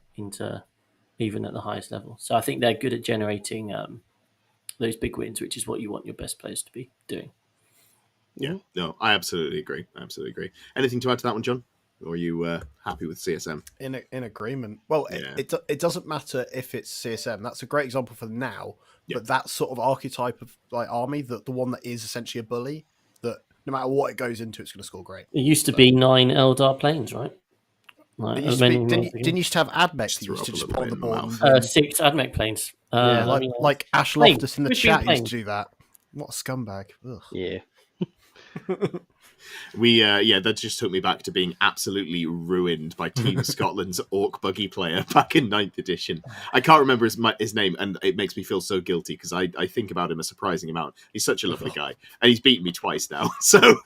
even at the highest level. So I think they're good at generating those big wins, which is what you want your best players to be doing. Yeah, no, I absolutely agree. Anything to add to that one, John? Or are you happy with CSM? In agreement. Well, Yeah. it doesn't matter if it's CSM. That's a great example for now. Yeah. But that sort of archetype of like army, the one that is essentially a bully, that no matter what it goes into, it's going to score great. It used to be 9 Eldar planes, right? Like, It used to be, didn't used to have admech that used to just put on the board. 6 Admech planes. Yeah, like Ash Loftus in the Planes. chat used to do that. What a scumbag. Ugh. Yeah. That just took me back to being absolutely ruined by Team Scotland's Orc Buggy player back in 9th edition. I can't remember his name, and it makes me feel so guilty because I think about him a surprising amount. He's such a lovely guy, and he's beaten me twice now. So,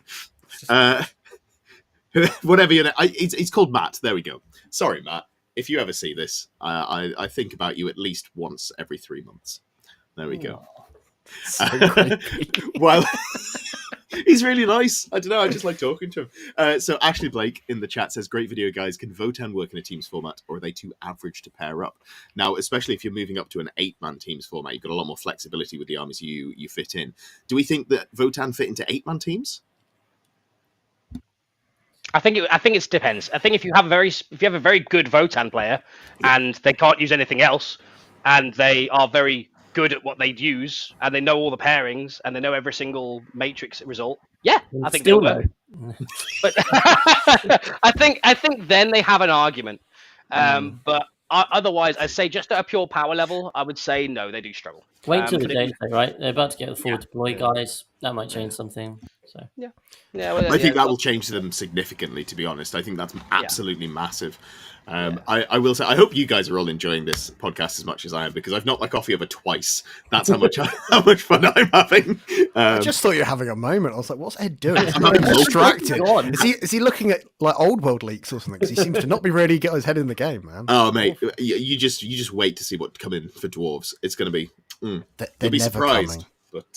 whatever your name, he's called Matt. There we go. Sorry, Matt. If you ever see this, I think about you at least once every 3 months. There we go. So Well, he's really nice. I don't know. I just like talking to him. So Ashley Blake in the chat says, "Great video, guys. Can Votan work in a teams format, or are they too average to pair up?" Now, especially if you're moving up to an 8-man teams format, you've got a lot more flexibility with the armies you fit in. Do we think that Votan fit into 8-man teams? I think it depends. I think if you have a very good Votan player and they can't use anything else, and they are very good at what they'd use, and they know all the pairings, and they know every single matrix result. Yeah, I think they'll work. But I think then they have an argument. But otherwise, I say just at a pure power level, I would say no, they do struggle. Wait till the day, right? They're about to get the forward deploy guys. That might change something. So I think that will change them significantly. To be honest, I think that's absolutely massive. I will say, I hope you guys are all enjoying this podcast as much as I am, because I've knocked my coffee over twice. That's how much fun I'm having. I just thought you were having a moment. I was like, "What's Ed doing? I'm distracted. Is he looking at like old world leaks or something? Because he seems to not be ready to get his head in the game, man." Oh mate, you just wait to see what come in for dwarves. It's going to be. You'll be surprised. Coming. But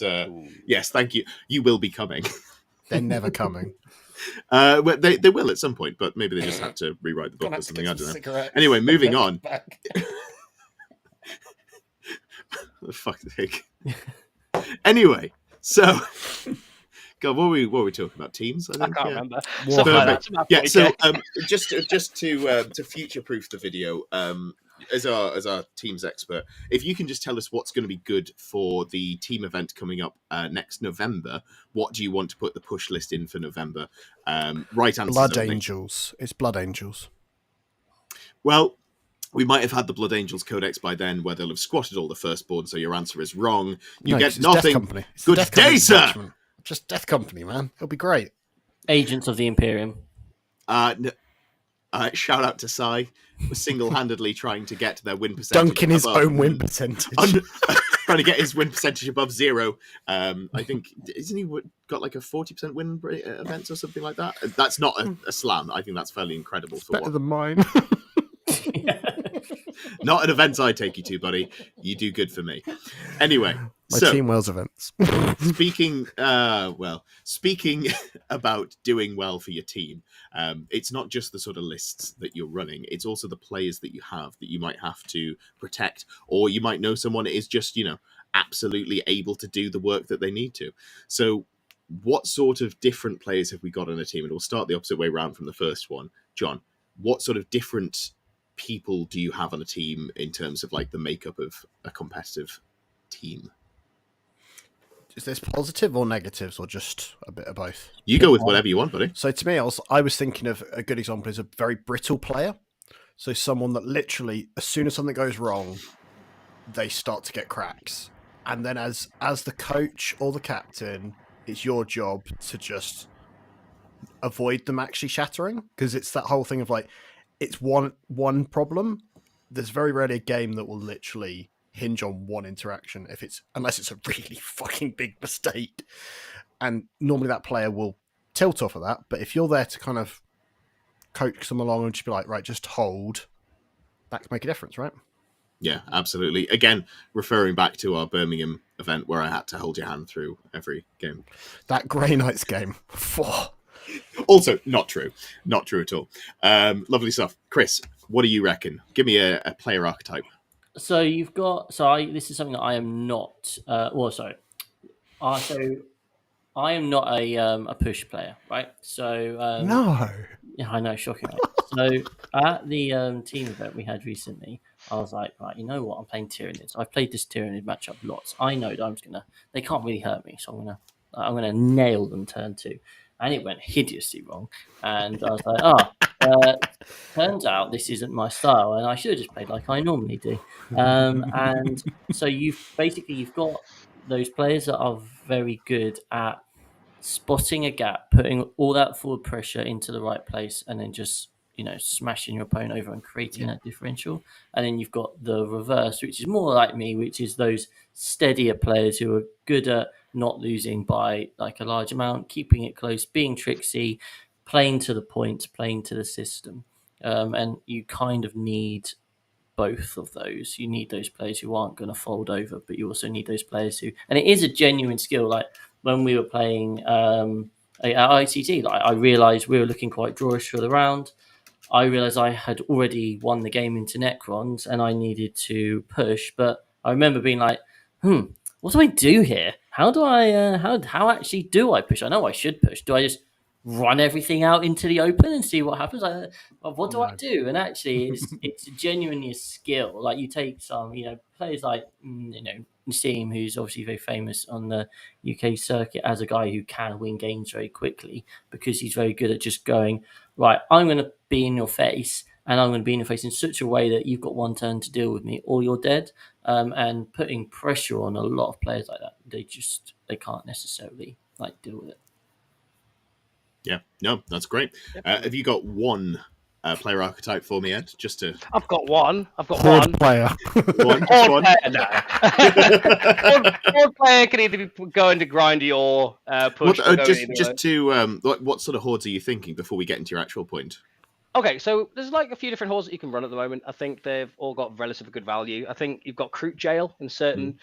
yes, thank you. You will be coming. They're never coming. Well, they will at some point, but maybe they just had to rewrite the book or something. I don't know. Anyway, moving on. Fuck the heck. Anyway, so God, what were we talking about? Teams? I can't remember. So just to future-proof the video, as our teams expert, if you can just tell us what's going to be good for the team event coming up next November, what do you want to put the push list in for November? Right answer. Blood Angels. It's Blood Angels. Well, we might have had the Blood Angels Codex by then, where they'll have squatted all the firstborn, so your answer is wrong. You get nothing. Good day, sir! Just Death Company, man. It'll be great. Agents of the Imperium. Shout out to Sai, single-handedly trying to get their win percentage. Dunking his own win percentage. Trying to get his win percentage above 0. I think, isn't he got like a 40% win events or something like that? That's not a slam. I think that's fairly incredible. For better than mine. Not an event I take you to, buddy. You do good for me. Anyway, my Team Wales events. speaking about doing well for your team, it's not just the sort of lists that you're running. It's also the players that you have that you might have to protect, or you might know someone is just, absolutely able to do the work that they need to. So what sort of different players have we got on a team? And we'll start the opposite way around from the first one. John, what sort of different people do you have on a team in terms of like the makeup of a competitive team? Is this positive or negatives, or just a bit of both? You go with whatever you want, buddy. So to me, I was thinking of a good example is a very brittle player. So someone that literally, as soon as something goes wrong, they start to get cracks. And then as the coach or the captain, it's your job to just avoid them actually shattering. Because it's that whole thing of like, it's one problem. There's very rarely a game that will literally hinge on one interaction unless it's a really fucking big mistake. And normally that player will tilt off of that. But if you're there to kind of coach them along and just be like, right, just hold, that can make a difference, right? Yeah, absolutely. Again, referring back to our Birmingham event where I had to hold your hand through every game. That Grey Knights game. Also, not true. Not true at all. Lovely stuff. Chris, what do you reckon? Give me a player archetype. So you've got. This is something that I am not. So I am not a push player, right? So No. yeah, I know, shocking. Right? So at the team event we had recently, I was like, right, you know what? I'm playing Tyranids. I've played this Tyranid matchup lots. I know that they can't really hurt me, so I'm gonna nail them turn 2, and it went hideously wrong. And I was like, turns out this isn't my style, and I should have just played like I normally do. And so you've got those players that are very good at spotting a gap, putting all that forward pressure into the right place, and then just smashing your opponent over and creating that differential. And then you've got the reverse, which is more like me, which is those steadier players who are good at not losing by like a large amount, keeping it close, being tricksy, playing to the point, playing to the system. And you kind of need both of those. You need those players who aren't going to fold over, but you also need those players who, and it is a genuine skill. Like when we were playing at ICT, like I realized we were looking quite drawish for the round. I realized I had already won the game into Necrons and I needed to push, but I remember being like, what do I do here? How do I, how actually do I push? I know I should push. Do I just run everything out into the open and see what happens? What do I do? And actually, it's genuinely a skill. Like you take some, players like, Nassim, who's obviously very famous on the UK circuit as a guy who can win games very quickly because he's very good at just going, right, I'm going to be in your face and I'm going to be in your face in such a way that you've got one turn to deal with me or you're dead. And putting pressure on a lot of players like that, they can't necessarily like deal with it. Yeah, no, that's great. Have you got one player archetype for me, Ed? Just to... I've got one. Horde player. One. Horde player, no. Horde player can either be going to grindy or push. What sort of hordes are you thinking before we get into your actual point? Okay, so there's like a few different hordes that you can run at the moment. I think they've all got relatively good value. I think you've got Crude Jail in certain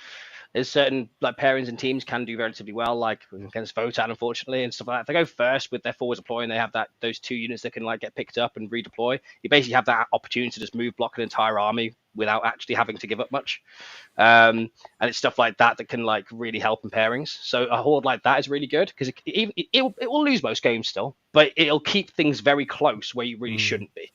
like pairings and teams can do relatively well, like against Votan, unfortunately, and stuff like that. If they go first with their forwards deploy and they have those 2 units that can like get picked up and redeploy, you basically have that opportunity to just move, block an entire army without actually having to give up much. And it's stuff like that that can like really help in pairings. So a horde like that is really good because it will lose most games still, but it'll keep things very close where you really shouldn't be.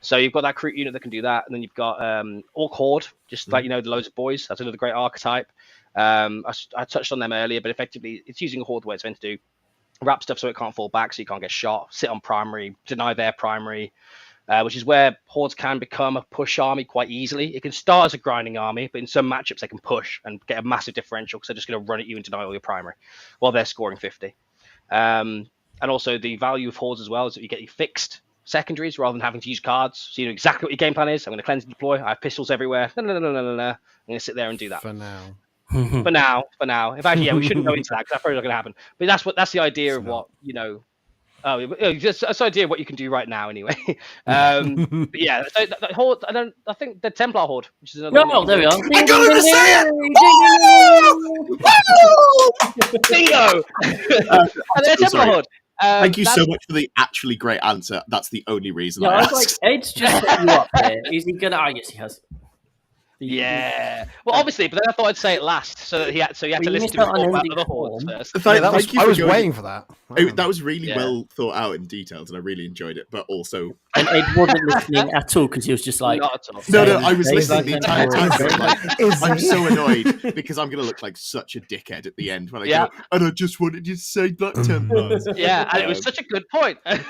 So you've got that Crete unit that can do that, and then you've got Orc Horde, just like the loads of boys. That's another great archetype. I touched on them earlier, but effectively it's using a horde where it's meant to do wrap stuff so it can't fall back, so you can't get shot, sit on primary, deny their primary, which is where hordes can become a push army quite easily. It can start as a grinding army, but in some matchups they can push and get a massive differential because they're just going to run at you and deny all your primary while they're scoring 50. And also the value of hordes as well is that you get fixed secondaries rather than having to use cards, so you know exactly what your game plan is. I'm going to cleanse and deploy. I have pistols everywhere. No. I'm going to sit there and do that For now. For now. In fact, we shouldn't go into that because that's probably not going to happen. But that's the idea of what just that's the idea of what you can do right now, anyway. But yeah, so the horde. I think the Templar horde, which is another. No, there we are. I got it! Bingo! And the Templar horde. Thank you so much for the actually great answer. That's the only reason I was asked. like, Ed's just set you up there. Is he gonna? Yes, he has. Yeah. Well, obviously, but then I thought I'd say it last, so that he had to listen to me talk about the hordes first. I was waiting for that. That was really well thought out and detailed, and I really enjoyed it. But also, and Ed wasn't listening at all because he was just like, not at all. No, I was listening the entire time. I'm so annoyed because I'm going to look like such a dickhead at the end when I go, and I just wanted you to say Black Templars. Yeah, and it was such a good point. But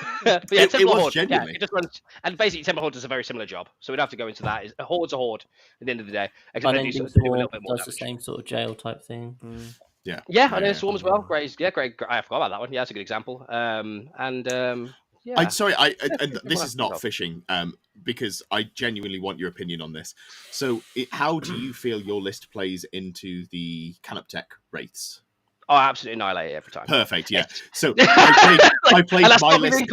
yeah, it was genuinely. It just runs, and basically Templar Horde does a very similar job, so we'd have to go into that. A horde's a horde at the end of the day. Unending Swarm does the same sort of jail type thing. Yeah, Unending Swarm as well. Great. I forgot about that one. Yeah, that's a good example. This is not fishing, because I genuinely want your opinion on this. So, how do you feel your list plays into the Canoptech wraiths? Oh, absolutely annihilate it every time. Perfect, yeah. So I played my list.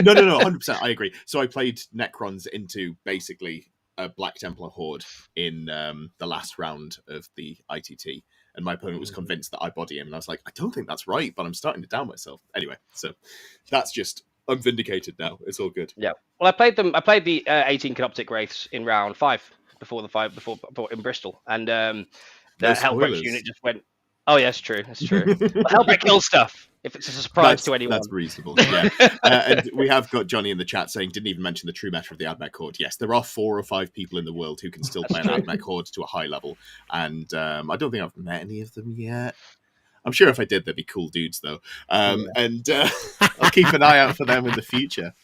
No, 100%. I agree. So I played Necrons into basically a Black Templar horde in the last round of the ITT, and my opponent was convinced that I body him, and I was like, I don't think that's right, but I'm starting to doubt myself. Anyway, so that's just, I'm vindicated now. It's all good. Yeah. Well, I played the 18 Canoptic Wraiths in round 5. before the fight before in Bristol, and No the Hellbreak spoilers. unit just went. Oh yeah, it's true. That's true. But Hellbreak kills stuff if it's a surprise to anyone. That's reasonable. Yeah, and we have got Johnny in the chat saying didn't even mention the true meta of the AdMech Horde. Yes, there are 4 or 5 people in the world who can still play an AdMech Horde to a high level, and I don't think I've met any of them yet. I'm sure if I did, they'd be cool dudes though, and I'll keep an eye out for them in the future.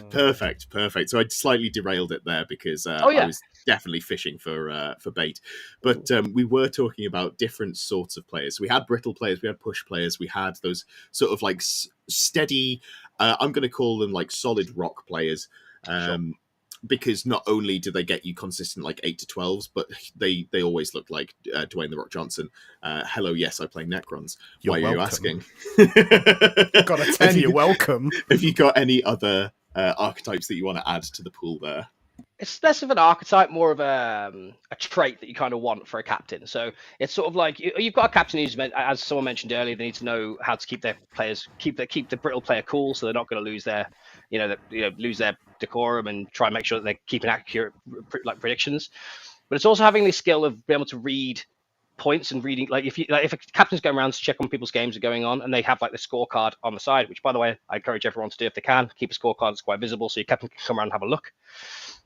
Perfect. So I slightly derailed it there because I was definitely fishing for bait. But we were talking about different sorts of players. We had brittle players, we had push players, we had those sort of like steady, I'm going to call them like solid rock players. Sure. Because not only do they get you consistent like 8 to 12s, but they always look like Dwayne The Rock Johnson. Hello, yes, I play Necrons. Why are you asking? Got a 10, you're welcome. Have you got any other archetypes that you want to add to the pool there? It's less of an archetype, more of a trait that you kind of want for a captain. So it's sort of like you've got a captain who's, as someone mentioned earlier, they need to know how to keep their players, keep the brittle player cool, so they're not going to lose their, lose their decorum, and try and make sure that they're keeping accurate predictions. But it's also having the skill of being able to read points and reading, if a captain's going around to check on people's games are going on, and they have like the scorecard on the side, which by the way I encourage everyone to do if they can, keep a scorecard that's quite visible so your captain can come around and have a look,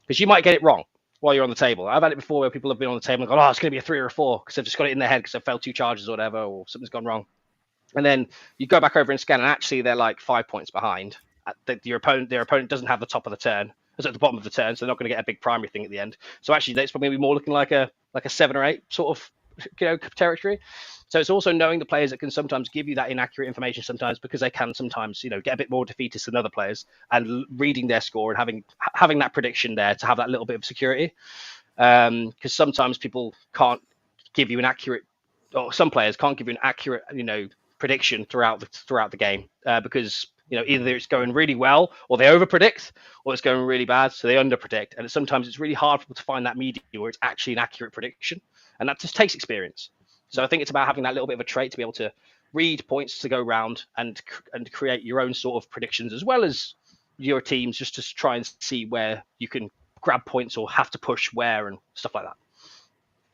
because you might get it wrong while you're on the table. I've had it before where people have been on the table and gone, oh, it's going to be a 3 or a 4 because they've just got it in their head because they failed 2 charges or whatever, or something's gone wrong, and then you go back over and scan, and actually they're like 5 points behind. Their opponent doesn't have the top of the turn. It's at the bottom of the turn, so they're not going to get a big primary thing at the end. So actually, it's probably more looking like a 7 or 8 sort of territory. So it's also knowing the players that can sometimes give you that inaccurate information sometimes, because they can sometimes get a bit more defeatist than other players, and reading their score and having that prediction there to have that little bit of security, because sometimes people can't give you an accurate, or some players can't give you an accurate prediction throughout the game, because either it's going really well or they overpredict, or it's going really bad so they underpredict, and sometimes it's really hard for people to find that medium where it's actually an accurate prediction, and that just takes experience. So I think it's about having that little bit of a trait to be able to read points to go round and create your own sort of predictions, as well as your teams, just to try and see where you can grab points or have to push where and stuff like that.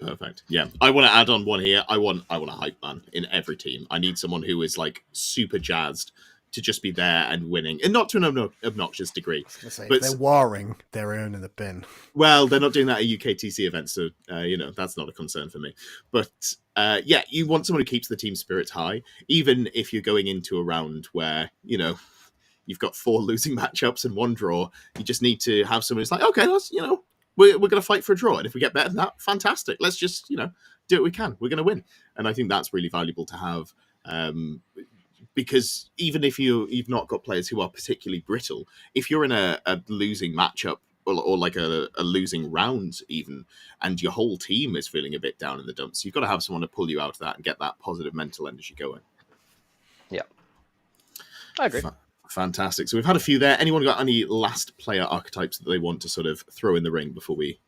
Perfect. Yeah, I want to add on one here. I want a hype man in every team. I need someone who is like super jazzed to just be there and winning, and not to an obnoxious degree. But they're warring, they're in the bin. Well, they're not doing that at UKTC events, so that's not a concern for me. But you want someone who keeps the team spirits high, even if you're going into a round where you've got 4 losing matchups and 1 draw. You just need to have someone who's like, okay, let's we're going to fight for a draw, and if we get better than that, fantastic. Let's just do what we can. We're going to win, and I think that's really valuable to have. Because even if you've not got players who are particularly brittle, if you're in a losing matchup or like a losing round even, and your whole team is feeling a bit down in the dumps, you've got to have someone to pull you out of that and get that positive mental energy going. Yeah, I agree. Fantastic. So we've had a few there. Anyone got any last player archetypes that they want to sort of throw in the ring before we...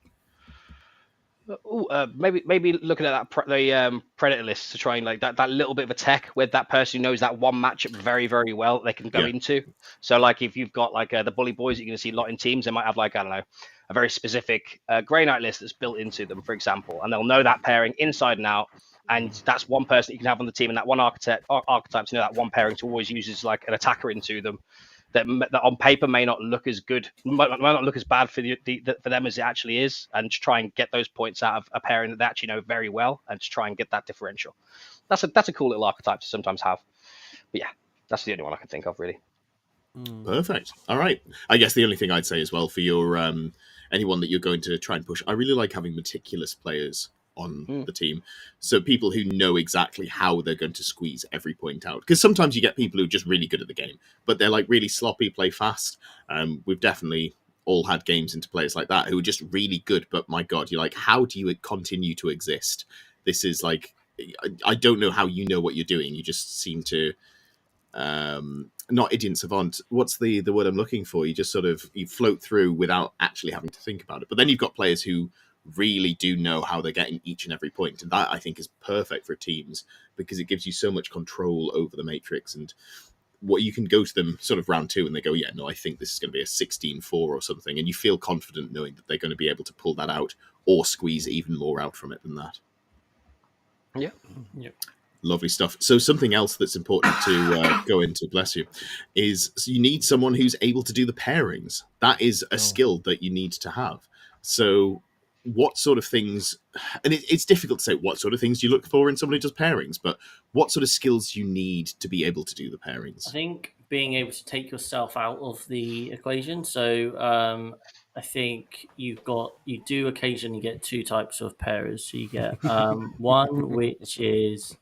Maybe looking at the predator list to try and like that little bit of a tech with that person who knows that one matchup very, very well they can go into. So like if you've got like the bully boys that you're going to see a lot in teams, they might have like, I don't know, a very specific Grey Knight list that's built into them, for example, and they'll know that pairing inside and out. And that's one person that you can have on the team, and that one archetype to know that one pairing to always use as like an attacker into them. That on paper may not look as good, might not look as bad for for them as it actually is, and to try and get those points out of a pairing that they actually know very well, and to try and get that differential. That's a cool little archetype to sometimes have. But yeah, that's the only one I can think of really. Perfect. All right. I guess the only thing I'd say as well for your anyone that you're going to try and push, I really like having meticulous players on the team, so people who know exactly how they're going to squeeze every point out, because sometimes you get people who are just really good at the game but they're like really sloppy, play fast. We've definitely all had games into players like that who are just really good, but my god, you're like, how do you continue to exist? This is like, I don't know how you know what you're doing. You just seem to not idiot savant, what's the word I'm looking for, you just sort of you float through without actually having to think about it. But then you've got players who really do know how they're getting each and every point, and that I think is perfect for teams, because it gives you so much control over the matrix. And what you can go to them sort of round 2 and they go, yeah, no, I think this is going to be a 16-4 or something, and you feel confident knowing that they're going to be able to pull that out or squeeze even more out from it than that. Yeah. Lovely stuff. So something else that's important to go into, bless you, is you need someone who's able to do the pairings. That is a skill that you need to have. So what sort of things, and it's difficult to say what sort of things you look for in somebody who does pairings, but what sort of skills you need to be able to do the pairings? I think being able to take yourself out of the equation. So I think you do occasionally get 2 types of pairers. So you get one which is,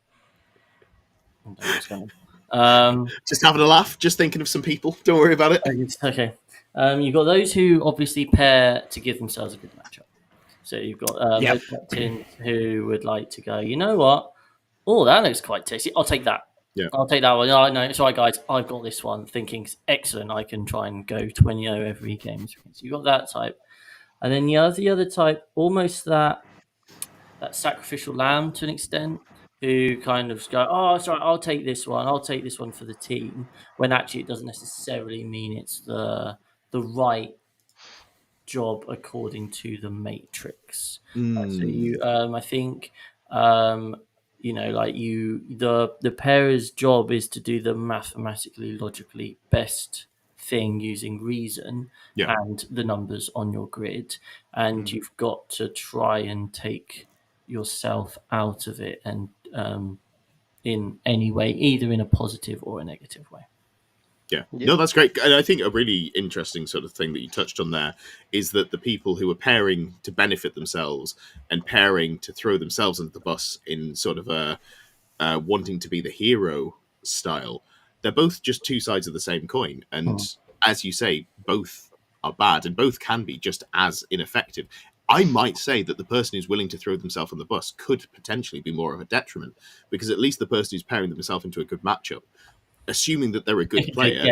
I don't know what's going on. Just having a laugh, just thinking of some people. Don't worry about it. Okay. You've got those who obviously pair to give themselves a good matchup. So you've got those captains who would like to go, you know what? Oh, that looks quite tasty. I'll take that. Yeah. I'll take that one. Oh, no, it's all right, guys. I've got this one. Thinking excellent. I can try and go 20-0 every game. So you've got that type. And then the other type, almost that sacrificial lamb to an extent, who kind of go, oh, sorry, I'll take this one. I'll take this one for the team. When actually it doesn't necessarily mean it's the right job according to the matrix. So you, I think, the pair's job is to do the mathematically, logically best thing using reason and the numbers on your grid, and you've got to try and take yourself out of it, and in any way, either in a positive or a negative way. Yeah. No, that's great. And I think a really interesting sort of thing that you touched on there is that the people who are pairing to benefit themselves and pairing to throw themselves under the bus in sort of a wanting to be the hero style, they're both just 2 sides of the same coin. And as you say, both are bad and both can be just as ineffective. I might say that the person who's willing to throw themselves on the bus could potentially be more of a detriment, because at least the person who's pairing themselves into a good matchup, assuming that they're a good player,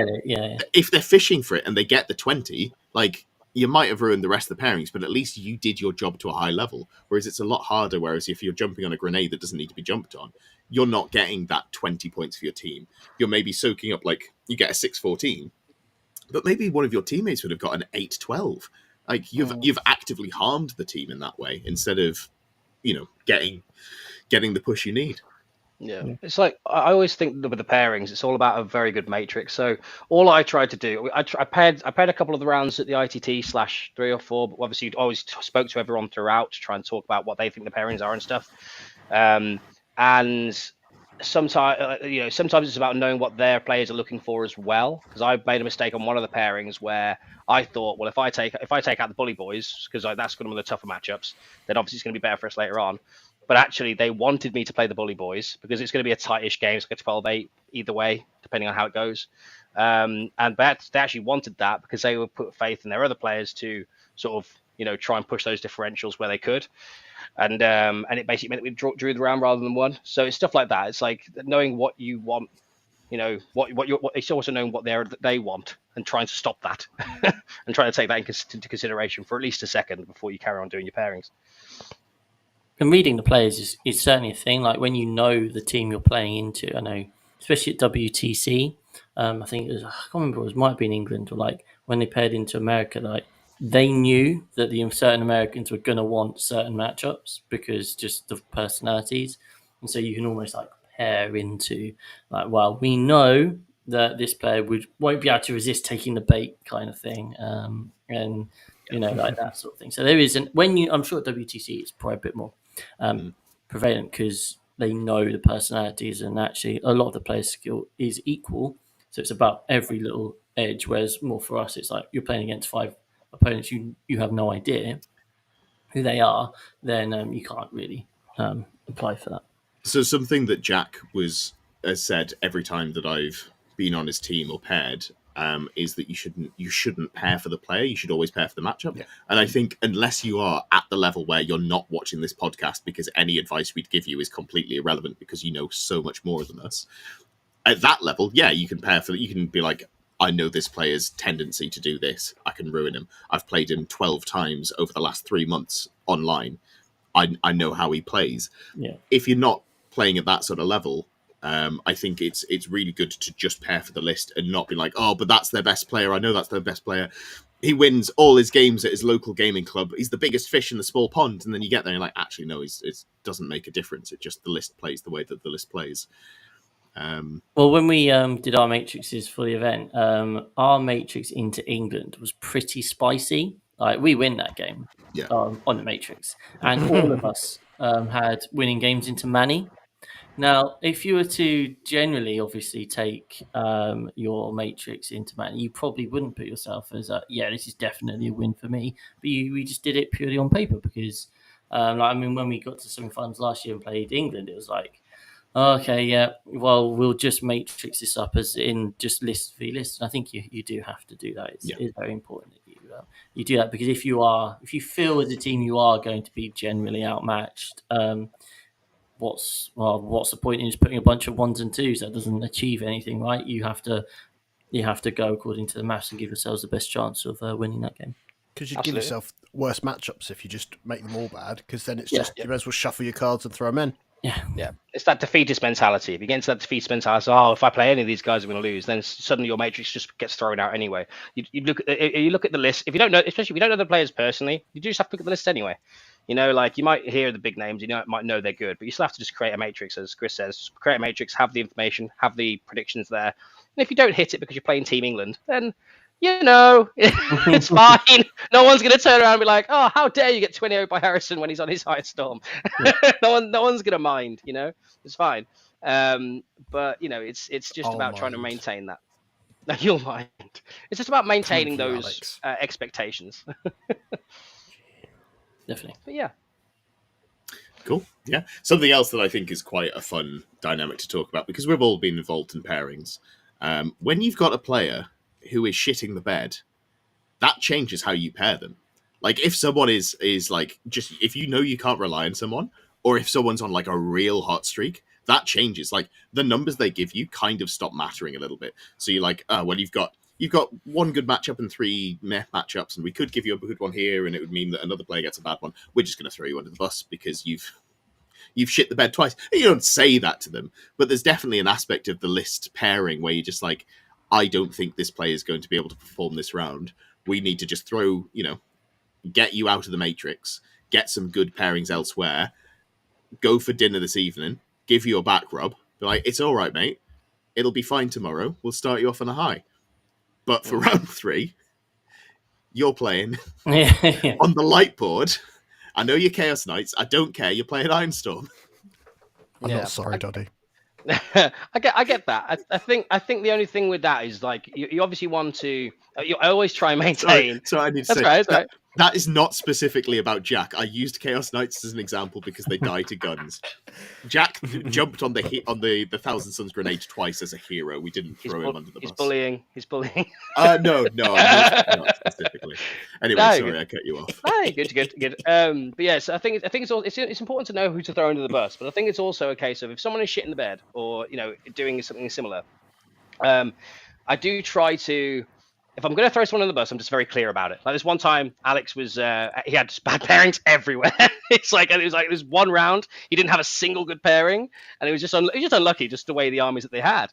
if they're fishing for it and they get the 20, like, you might have ruined the rest of the pairings, but at least you did your job to a high level. Whereas it's a lot harder. Whereas if you're jumping on a grenade that doesn't need to be jumped on, you're not getting that 20 points for your team. You're maybe soaking up, like, you get a 6-14, but maybe one of your teammates would have got an 8-12. Like, you've actively harmed the team in that way instead of, getting the push you need. Yeah, it's like I always think with the pairings, it's all about a very good matrix. So all I tried to do, I paired a couple of the rounds at the ITT/3 or 4, but obviously always spoke to everyone throughout to try and talk about what they think the pairings are and stuff. And sometimes, sometimes it's about knowing what their players are looking for as well. Because I made a mistake on one of the pairings where I thought, well, if I take out the bully boys, because that's one of the tougher matchups, then obviously it's going to be better for us later on. But actually, they wanted me to play the bully boys because it's going to be a tightish game. It's like a 12-8 either way, depending on how it goes. And they actually wanted that because they would put faith in their other players to sort of, try and push those differentials where they could. And it basically meant that we drew the round rather than won. So it's stuff like that. It's like knowing what you want, it's also knowing what they want and trying to stop that and trying to take that into consideration for at least a second before you carry on doing your pairings. And reading the players is certainly a thing. Like when you know the team you're playing into, I know, especially at WTC, I think I can't remember, it might have been England, or like when they paired into America, like they knew that the certain Americans were going to want certain matchups because just the personalities. And so you can almost like pair into like, well, we know that this player won't be able to resist taking the bait kind of thing. And like that sort of thing. So there isn't, I'm sure at WTC it's probably a bit more prevalent because they know the personalities, and actually a lot of the player skill is equal. So it's about every little edge, whereas more for us, it's like you're playing against 5 opponents you have no idea who they are, then you can't really apply for that. So something that Jack has said every time that I've been on his team or paired is that you shouldn't pair for the player. You should always pair for the matchup. Yeah. And I think unless you are at the level where you're not watching this podcast because any advice we'd give you is completely irrelevant because you know so much more than us. At that level, yeah, you can pair for. You can be like, I know this player's tendency to do this. I can ruin him. I've played him 12 times over the last 3 months online. I know how he plays. Yeah. If you're not playing at that sort of level, I think it's really good to just pair for the list and not be like, oh, but that's their best player. I know that's their best player. He wins all his games at his local gaming club. He's the biggest fish in the small pond. And then you get there and you're like, actually, no, it doesn't make a difference. It just the list plays the way that the list plays. Well, when we did our matrices for the event, our matrix into England was pretty spicy. Like, we win that game on the matrix, and all of us had winning games into Manny. Now, if you were to generally, obviously, take your matrix into Manny, you probably wouldn't put yourself as this is definitely a win for me. But we just did it purely on paper because, when we got to semi-finals last year and played England, it was like, okay, yeah, well, we'll just matrix this up as in just list v list. And I think you do have to do that. It's very important that you do that, because if you feel as a team you are going to be generally outmatched, what's the point in just putting a bunch of ones and twos? That doesn't achieve anything, right? You have to go according to the maths and give yourselves the best chance of winning that game. Because you'd give yourself worse matchups if you just make them all bad, because then it's just you may as well shuffle your cards and throw them in. Yeah, it's that defeatist mentality. If you get into that defeatist mentality, if I play any of these guys, I'm going to lose. Then suddenly your matrix just gets thrown out anyway. You look at the list. If you don't know, especially if you don't know the players personally, you just have to look at the list anyway. You know, like, you might hear the big names, you might know they're good, but you still have to just create a matrix, as Chris says. Create a matrix, have the information, have the predictions there. And if you don't hit it because you're playing Team England, then it's fine. No one's going to turn around and be like, oh, how dare you get 20-0 by Harrison when he's on his highest storm. No one's going to mind, it's fine. But it's just about trying to maintain that. No, you'll mind. It's just about maintaining those expectations. Definitely. But yeah. Cool. Yeah. Something else that I think is quite a fun dynamic to talk about, because we've all been involved in pairings. When you've got a player who is shitting the bed, that changes how you pair them. Like, if someone is like, just, if you can't rely on someone, or if someone's on like a real hot streak, that changes. Like, the numbers they give you kind of stop mattering a little bit. So you're like, well, you've got one good matchup and 3 meh matchups, and we could give you a good one here, and it would mean that another player gets a bad one. We're just going to throw you under the bus because you've shit the bed twice. And you don't say that to them, but there's definitely an aspect of the list pairing where you're just like, I don't think this player is going to be able to perform this round. We need to just throw, get you out of the matrix, get some good pairings elsewhere, go for dinner this evening, give you a back rub, be like, it's all right, mate. It'll be fine tomorrow. We'll start you off on a high. But for round 3, you're playing on the light board. I know you're Chaos Knights. I don't care. You're playing Ironstorm. I'm not sorry, Doddy. I get that. I think the only thing with that is, like, you obviously want to. I always try and maintain. So I need to that's say right. That's right. That is not specifically about Jack. I used Chaos Knights as an example because they die to guns. Jack jumped on the 1,000 Suns grenade twice as a hero. We didn't throw him under the bus. He's bullying. No, not specifically. Anyway, sorry, I cut you off. Hey, good. But yes, I think it's important to know who to throw under the bus. But I think it's also a case of, if someone is shit in the bed or doing something similar, I do try to. If I'm going to throw someone on the bus, I'm just very clear about it. Like, this one time, Alex was, he had just bad pairings everywhere. It was one round, he didn't have a single good pairing, and it was just unlucky, just the way the armies that they had.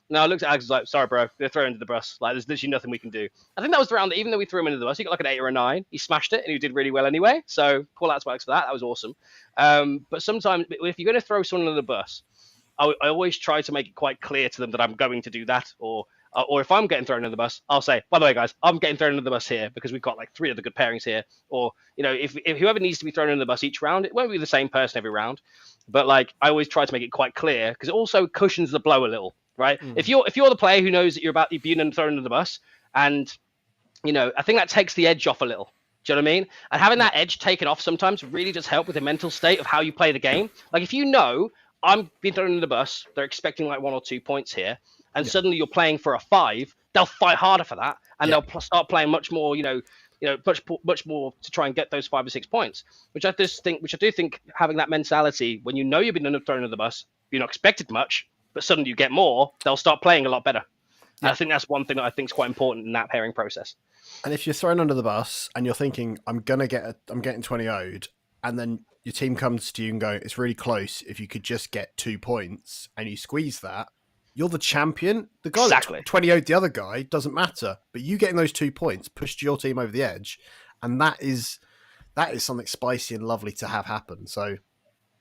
Now I looked at Alex, was like, sorry, bro, they're thrown under the bus. Like, there's literally nothing we can do. I think that was the round that, even though we threw him into the bus, he got like an 8 or a 9. He smashed it, and he did really well anyway. So call out to Alex for that. That was awesome. But sometimes, if you're going to throw someone under the bus, I always try to make it quite clear to them that I'm going to do that, or if I'm getting thrown under the bus, I'll say, by the way, guys, I'm getting thrown under the bus here because we've got like 3 other good pairings here. Or, if whoever needs to be thrown under the bus each round, it won't be the same person every round. But, like, I always try to make it quite clear, because it also cushions the blow a little, right? If you're the player who knows that you're about to be thrown under the bus, and, I think that takes the edge off a little. Do you know what I mean? And having that edge taken off sometimes really does help with the mental state of how you play the game. Like, if I'm being thrown under the bus, they're expecting like 1 or 2 points here, and suddenly you're playing for a 5, they'll fight harder for that, and they'll start playing much more, much more to try and get those 5 or 6 points. Which I do think having that mentality, when you've been thrown under the bus, you're not expected much, but suddenly you get more, they'll start playing a lot better. And I think that's one thing that I think is quite important in that pairing process. And if you're thrown under the bus and you're thinking, I'm getting 20-0'd, and then your team comes to you and go, it's really close. If you could just get 2 points and you squeeze that, you're the champion. The guy Exactly. that 20-0'd the other guy doesn't matter, but you getting those 2 points pushed your team over the edge, and that is something spicy and lovely to have happen. So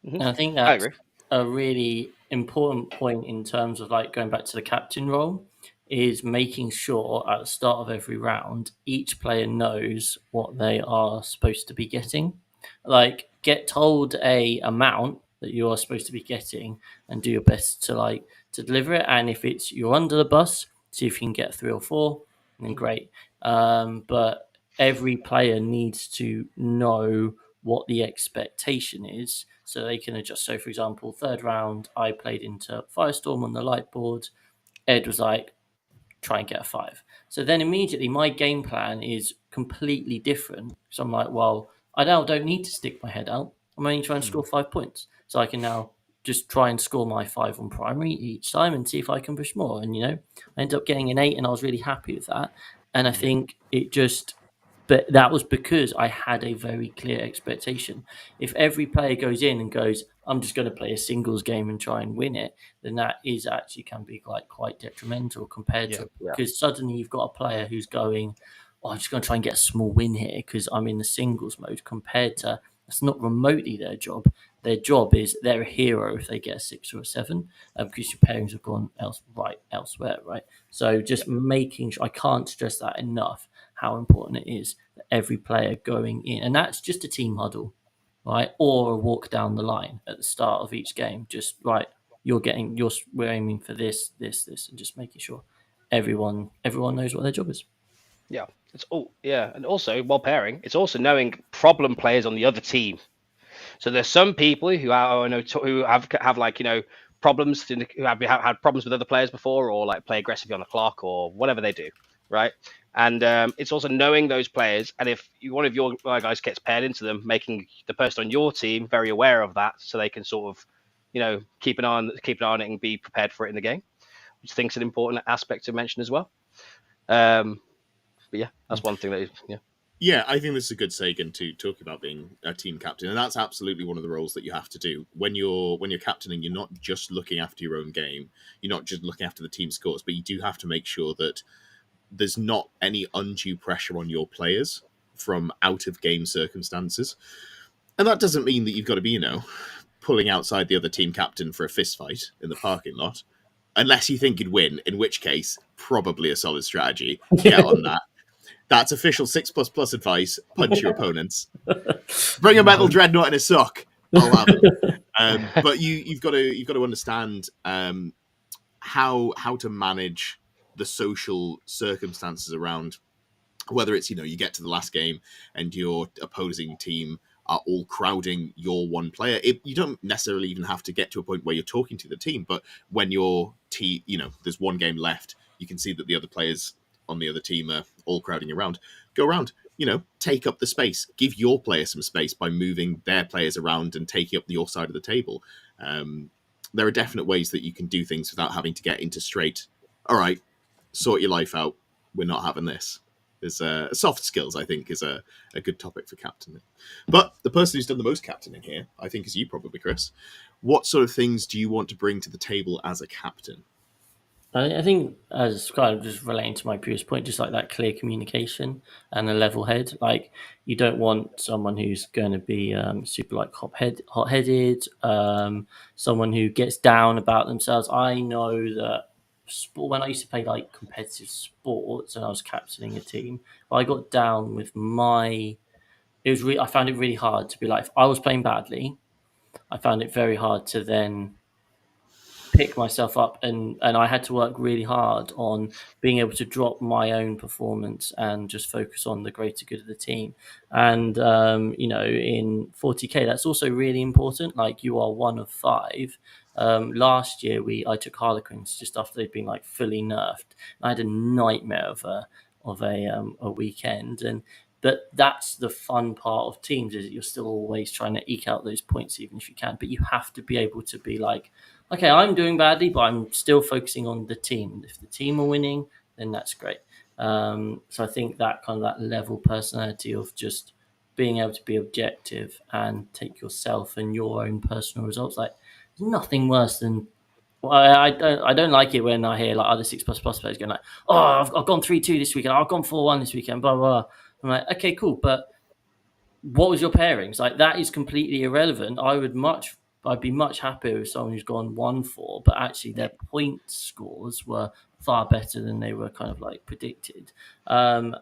And I think I that's agree. a really important point in terms of like going back to the captain role, is making sure at the start of every round each player knows what they are supposed to be getting. Like, get told a amount that you are supposed to be getting and do your best to deliver it. And if it's you're under the bus, see if you can get 3 or 4, then great. But every player needs to know what the expectation is so they can adjust. So, for example, third round, I played into Firestorm on the light board. Ed was like, try and get a 5. So then immediately my game plan is completely different. So I'm like, well, I now don't need to stick my head out. I'm only trying to score 5 points. So I can now just try and score my 5 on primary each time and see if I can push more. And, I ended up getting an 8 and I was really happy with that. And I think but that was because I had a very clear expectation. If every player goes in and goes, I'm just going to play a singles game and try and win it, then that is actually can be quite detrimental compared to, because suddenly you've got a player who's going, I'm just going to try and get a small win here because I'm in the singles mode, compared to that's not remotely their job. Their job is they're a hero if they get a 6 or a 7, because your pairings have gone elsewhere, right? So just making sure, I can't stress that enough, how important it is that every player going in, and that's just a team huddle, right? Or a walk down the line at the start of each game. Just right, we're aiming for this, and just making sure everyone knows what their job is. Yeah, and also while pairing, it's also knowing problem players on the other team. So there's some people who have like problems, who have had problems with other players before, or like play aggressively on the clock, or whatever they do, right? And it's also knowing those players, and if one of your guys gets paired into them, making the person on your team very aware of that, so they can sort of keep an eye on it and be prepared for it in the game, which I think is an important aspect to mention as well. But yeah, that's one thing that is Yeah, I think this is a good segue to talk about being a team captain, and that's absolutely one of the roles that you have to do when you're captaining. You're not just looking after your own game, you're not just looking after the team scores, but you do have to make sure that there's not any undue pressure on your players from out of game circumstances. And that doesn't mean that you've got to be, pulling outside the other team captain for a fist fight in the parking lot, unless you think you'd win, in which case probably a solid strategy. Get on that. That's official 6++ advice. Punch your opponents. Bring a metal dreadnought in a sock. I'll have it. But you've got to understand how to manage the social circumstances around, whether it's you get to the last game and your opposing team are all crowding your one player. You don't necessarily even have to get to a point where you're talking to the team, but when your team, there's one game left, you can see that the other players on the other team are all crowding around. Go around, take up the space. Give your player some space by moving their players around and taking up your side of the table. There are definite ways that you can do things without having to get into straight, all right, sort your life out, we're not having this. There's soft skills, I think, is a good topic for captaining. But the person who's done the most captaining here, I think, is you probably, Chris. What sort of things do you want to bring to the table as a captain? I think, as kind of just relating to my previous point, just like that clear communication and a level head. Like, you don't want someone who's going to be super like hot-headed, someone who gets down about themselves. I know that when I used to play like competitive sports and I was captaining a team, I got down with I found it really hard to be like, if I was playing badly, I found it very hard to then pick myself up, and I had to work really hard on being able to drop my own performance and just focus on the greater good of the team. And in 40k, that's also really important. Like, you are one of 5. Last year I took Harlequins just after they'd been like fully nerfed. I had a nightmare of a weekend, but that's the fun part of teams, is that you're still always trying to eke out those points, even if you can. But you have to be able to be like, okay, I'm doing badly, but I'm still focusing on the team. If the team are winning, then that's great. So I think that kind of that level personality of just being able to be objective and take yourself and your own personal results. Like, there's nothing worse than. Well, I don't like it when I hear like other 6++ players going like, oh, I've gone 3-2 this weekend, I've gone 4-1 this weekend, blah blah. I'm like, okay, cool, but what was your pairings? Like, that is completely irrelevant. I'd be much happier with someone who's gone 1-4, but actually their point scores were far better than they were kind of like predicted. And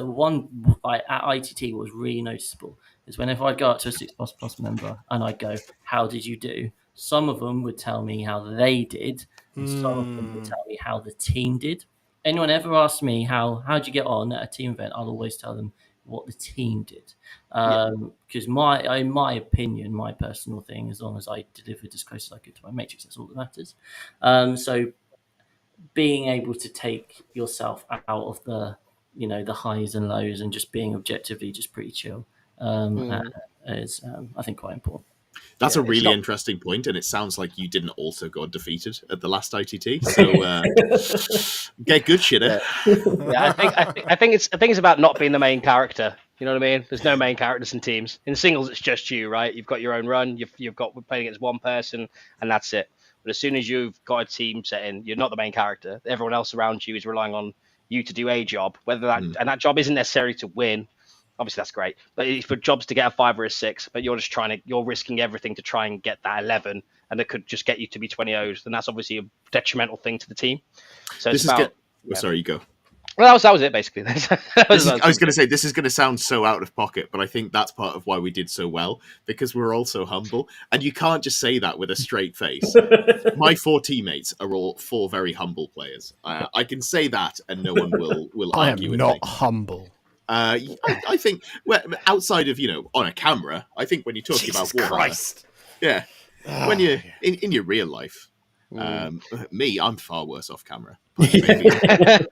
one like at ITT was really noticeable is whenever I'd go up to a 6++ member and I'd go, how did you do? Some of them would tell me how they did, and some of them would tell me how the team did. Anyone ever asked me how'd you get on at a team event, I'll always tell them what the team did. Because in my opinion, my personal thing, as long as I delivered as close as I could to my matrix, that's all that matters. So being able to take yourself out of the highs and lows and just being objectively just pretty chill is I think quite important. That's a really interesting point, and it sounds like you didn't also go undefeated at the last ITT. So get good, shitter. I think it's about not being the main character. You know what I mean? There's no main characters in teams. In singles, it's just you, right? You've got your own run. We're playing against one person, and that's it. But as soon as you've got a team setting, you're not the main character. Everyone else around you is relying on you to do a job, whether and that job isn't necessary to win. Obviously, that's great, but it's for jobs to get a 5 or a 6. But you're just you're risking everything to try and get that 11, and it could just get you to be 20 O's. Then that's obviously a detrimental thing to the team. So it's about. Sorry, you go. Well, that was it basically. I was going to say, this is going to sound so out of pocket, but I think that's part of why we did so well, because we're all so humble, and you can't just say that with a straight face. My 4 teammates are all 4 very humble players. I can say that, and no one will argue with me. I am not humble. I think outside of on a camera, I think when you're talking about Warhammer, Christ. When you're in your real life, me, I'm far worse off camera. There's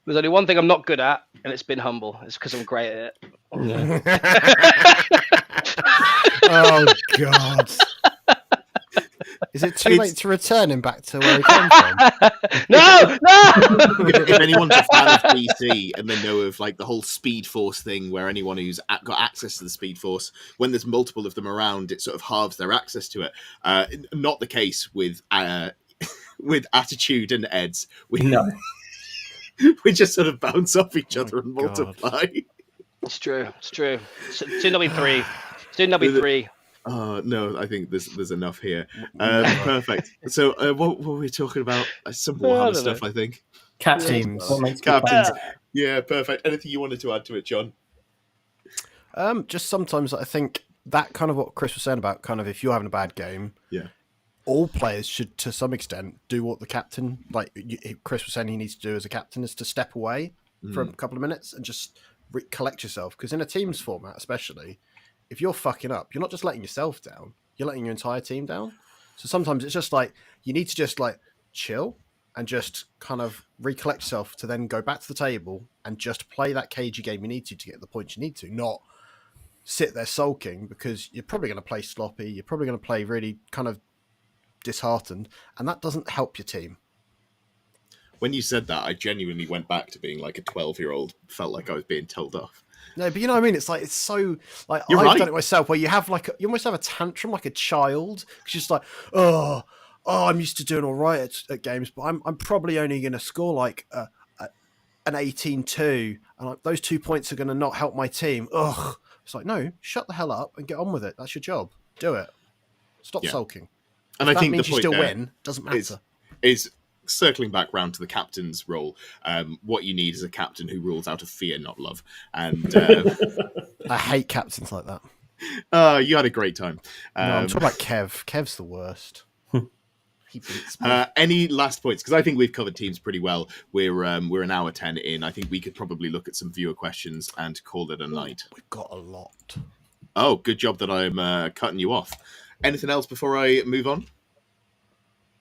only one thing I'm not good at, and it's been humble. It's because I'm great at it. Oh God. Is it too late to return him back to where he came from? No! If anyone's a fan of DC and they know of like the whole Speed Force thing, where anyone who's got access to the Speed Force, when there's multiple of them around, it sort of halves their access to it. Not the case with Attitude and Eds. We just sort of bounce off each other and multiply. It's true. Soon there'll be 3. Soon there'll be 3. No, I think there's enough here. Perfect. So what were we talking about? Some Warhammer stuff, I think. Captains. Captains. Yeah, perfect. Anything you wanted to add to it, John? Just sometimes I think that kind of what Chris was saying about kind of if you're having a bad game, all players should to some extent do what the captain, like Chris was saying he needs to do as a captain, is to step away for a couple of minutes and just collect yourself. Because in a teams format especially, if you're fucking up, you're not just letting yourself down, you're letting your entire team down. So sometimes it's just like, you need to just like chill and just kind of recollect yourself to then go back to the table and just play that cagey game you need to get the points you need to, not sit there sulking, because you're probably going to play sloppy, you're probably going to play really kind of disheartened, and that doesn't help your team. When you said that, I genuinely went back to being like a 12-year-old, felt like I was being told off. No, but you know what I mean? It's like, it's so, like, You're I've right. done it myself, where you have like, you almost have a tantrum like a child. It's just like, oh, I'm used to doing all right at games, but I'm probably only going to score like an 18-2, and like, those 2 points are going to not help my team. Ugh. It's like, no, shut the hell up and get on with it. That's your job. Do it. Stop sulking. And if I think that means the you point still there win, doesn't matter. Is circling back round to the captain's role. What you need is a captain who rules out of fear, not love. And I hate captains like that. You had a great time. No, I'm talking about Kev. Kev's the worst. He beats me. Any last points? Because I think we've covered teams pretty well. We're an hour 10 in. I think we could probably look at some viewer questions and call it a night. We've got a lot. Oh, good job that I'm cutting you off. Anything else before I move on?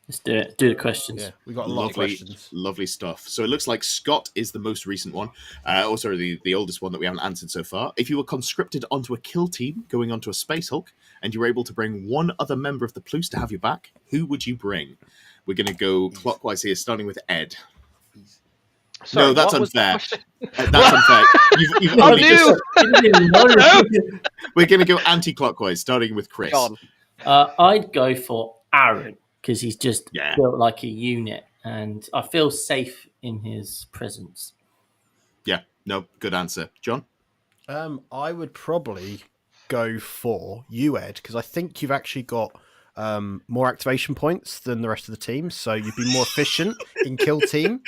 Let's do it. Do the questions. Yeah, we've got a lot of questions. Lovely stuff. So it looks like Scott is the most recent one. Also, the oldest one that we haven't answered so far. If you were conscripted onto a kill team going onto a Space Hulk, and you were able to bring one other member of the Plus to have your back, who would you bring? We're going to go clockwise here, starting with Ed. Sorry, No, that's what was the unfair. question? That's unfair. You've I only knew. just- No. We're going to go anti-clockwise, starting with Chris. John. I'd go for Aaron because he's just Yeah. built like a unit, and I feel safe in his presence. Yeah, no, good answer. John? I would probably go for you, Ed, because I think you've actually got more activation points than the rest of the team, so you'd be more efficient in kill team,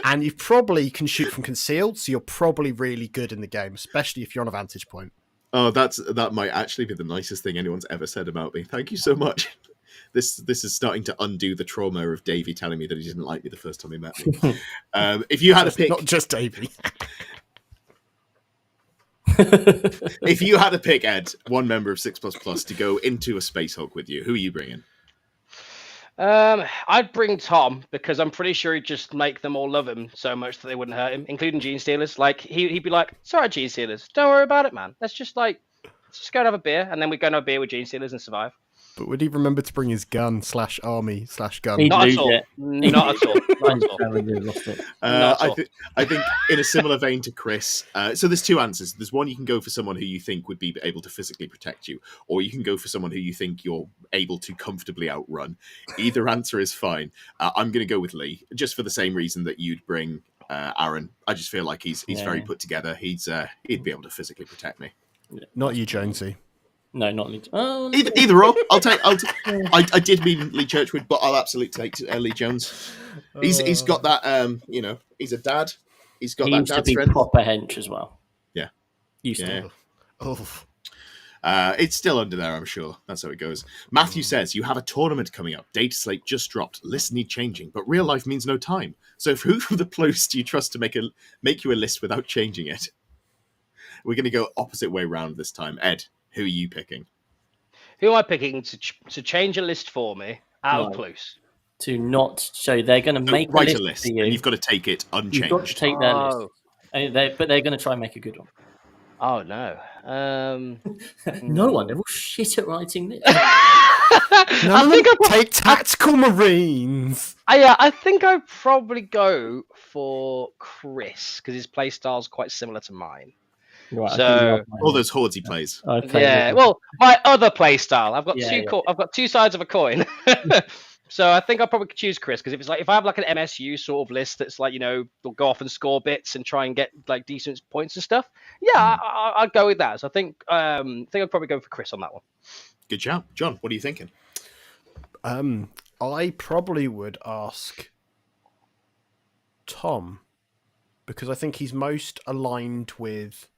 and you probably can shoot from concealed, so you're probably really good in the game, especially if you're on a vantage point. Oh, that might actually be the nicest thing anyone's ever said about me. Thank you so much. This is starting to undo the trauma of Davey telling me that he didn't like me the first time he met me. If you had to pick, Not just Davey. if you had to pick, Ed, one member of 6++ to go into a Space Hulk with you, who are you bringing? I'd bring Tom because I'm pretty sure he'd just make them all love him so much that they wouldn't hurt him, including Gene Stealers. Like he'd be like, "It's alright, Gene Stealers. Don't worry about it, man. Let's just go and have a beer, and then we go and have a beer with Gene Stealers and survive." But would he remember to bring his gun / army / gun? He'd Not lose at all. it. Not at all. Not at all. Lost it. I think in a similar vein to Chris. So there's two answers. There's one, you can go for someone who you think would be able to physically protect you, or you can go for someone who you think you're able to comfortably outrun. Either answer is fine. I'm going to go with Lee, just for the same reason that you'd bring Aaron. I just feel like he's very put together. He'd be able to physically protect me. Not you, Jonesy. No, not Lee. Oh, Either or. I did mean Lee Churchwood, but I'll absolutely take Lee Jones. He's got that. He's a dad. He's got he that used to dad be strength. proper hench as well. Yeah. Used Yeah. to. Oh, It's still under there, I'm sure. That's how it goes. Matthew says, you have a tournament coming up. Data slate just dropped. Lists need changing, but real life means no time. So who from the players do you trust to make you a list without changing it? We're going to go opposite way round this time. Ed, who are you picking? Who am I picking to change a list for me out of Right. Clues? To not show they're going to make Write a a list list, for you. and you've got to take it unchanged. You've got to take their list. Oh. But they're going to try and make a good one. Oh no. No one. They're all shit at writing lists. none of them take Tactical Marines. I think I'd probably go for Chris because his play style's quite similar to mine. Right, I So- think you love mine. All those hordes he plays. Yeah, well, my other play style. I've got Yeah, I've got two sides of a coin. So I think I'll probably choose Chris because if I have like an MSU sort of list that's like they'll go off and score bits and try and get like decent points and stuff. Yeah, I'd go with that. So I think I'd probably go for Chris on that one. Good job. John, what are you thinking? I probably would ask Tom because I think he's most aligned with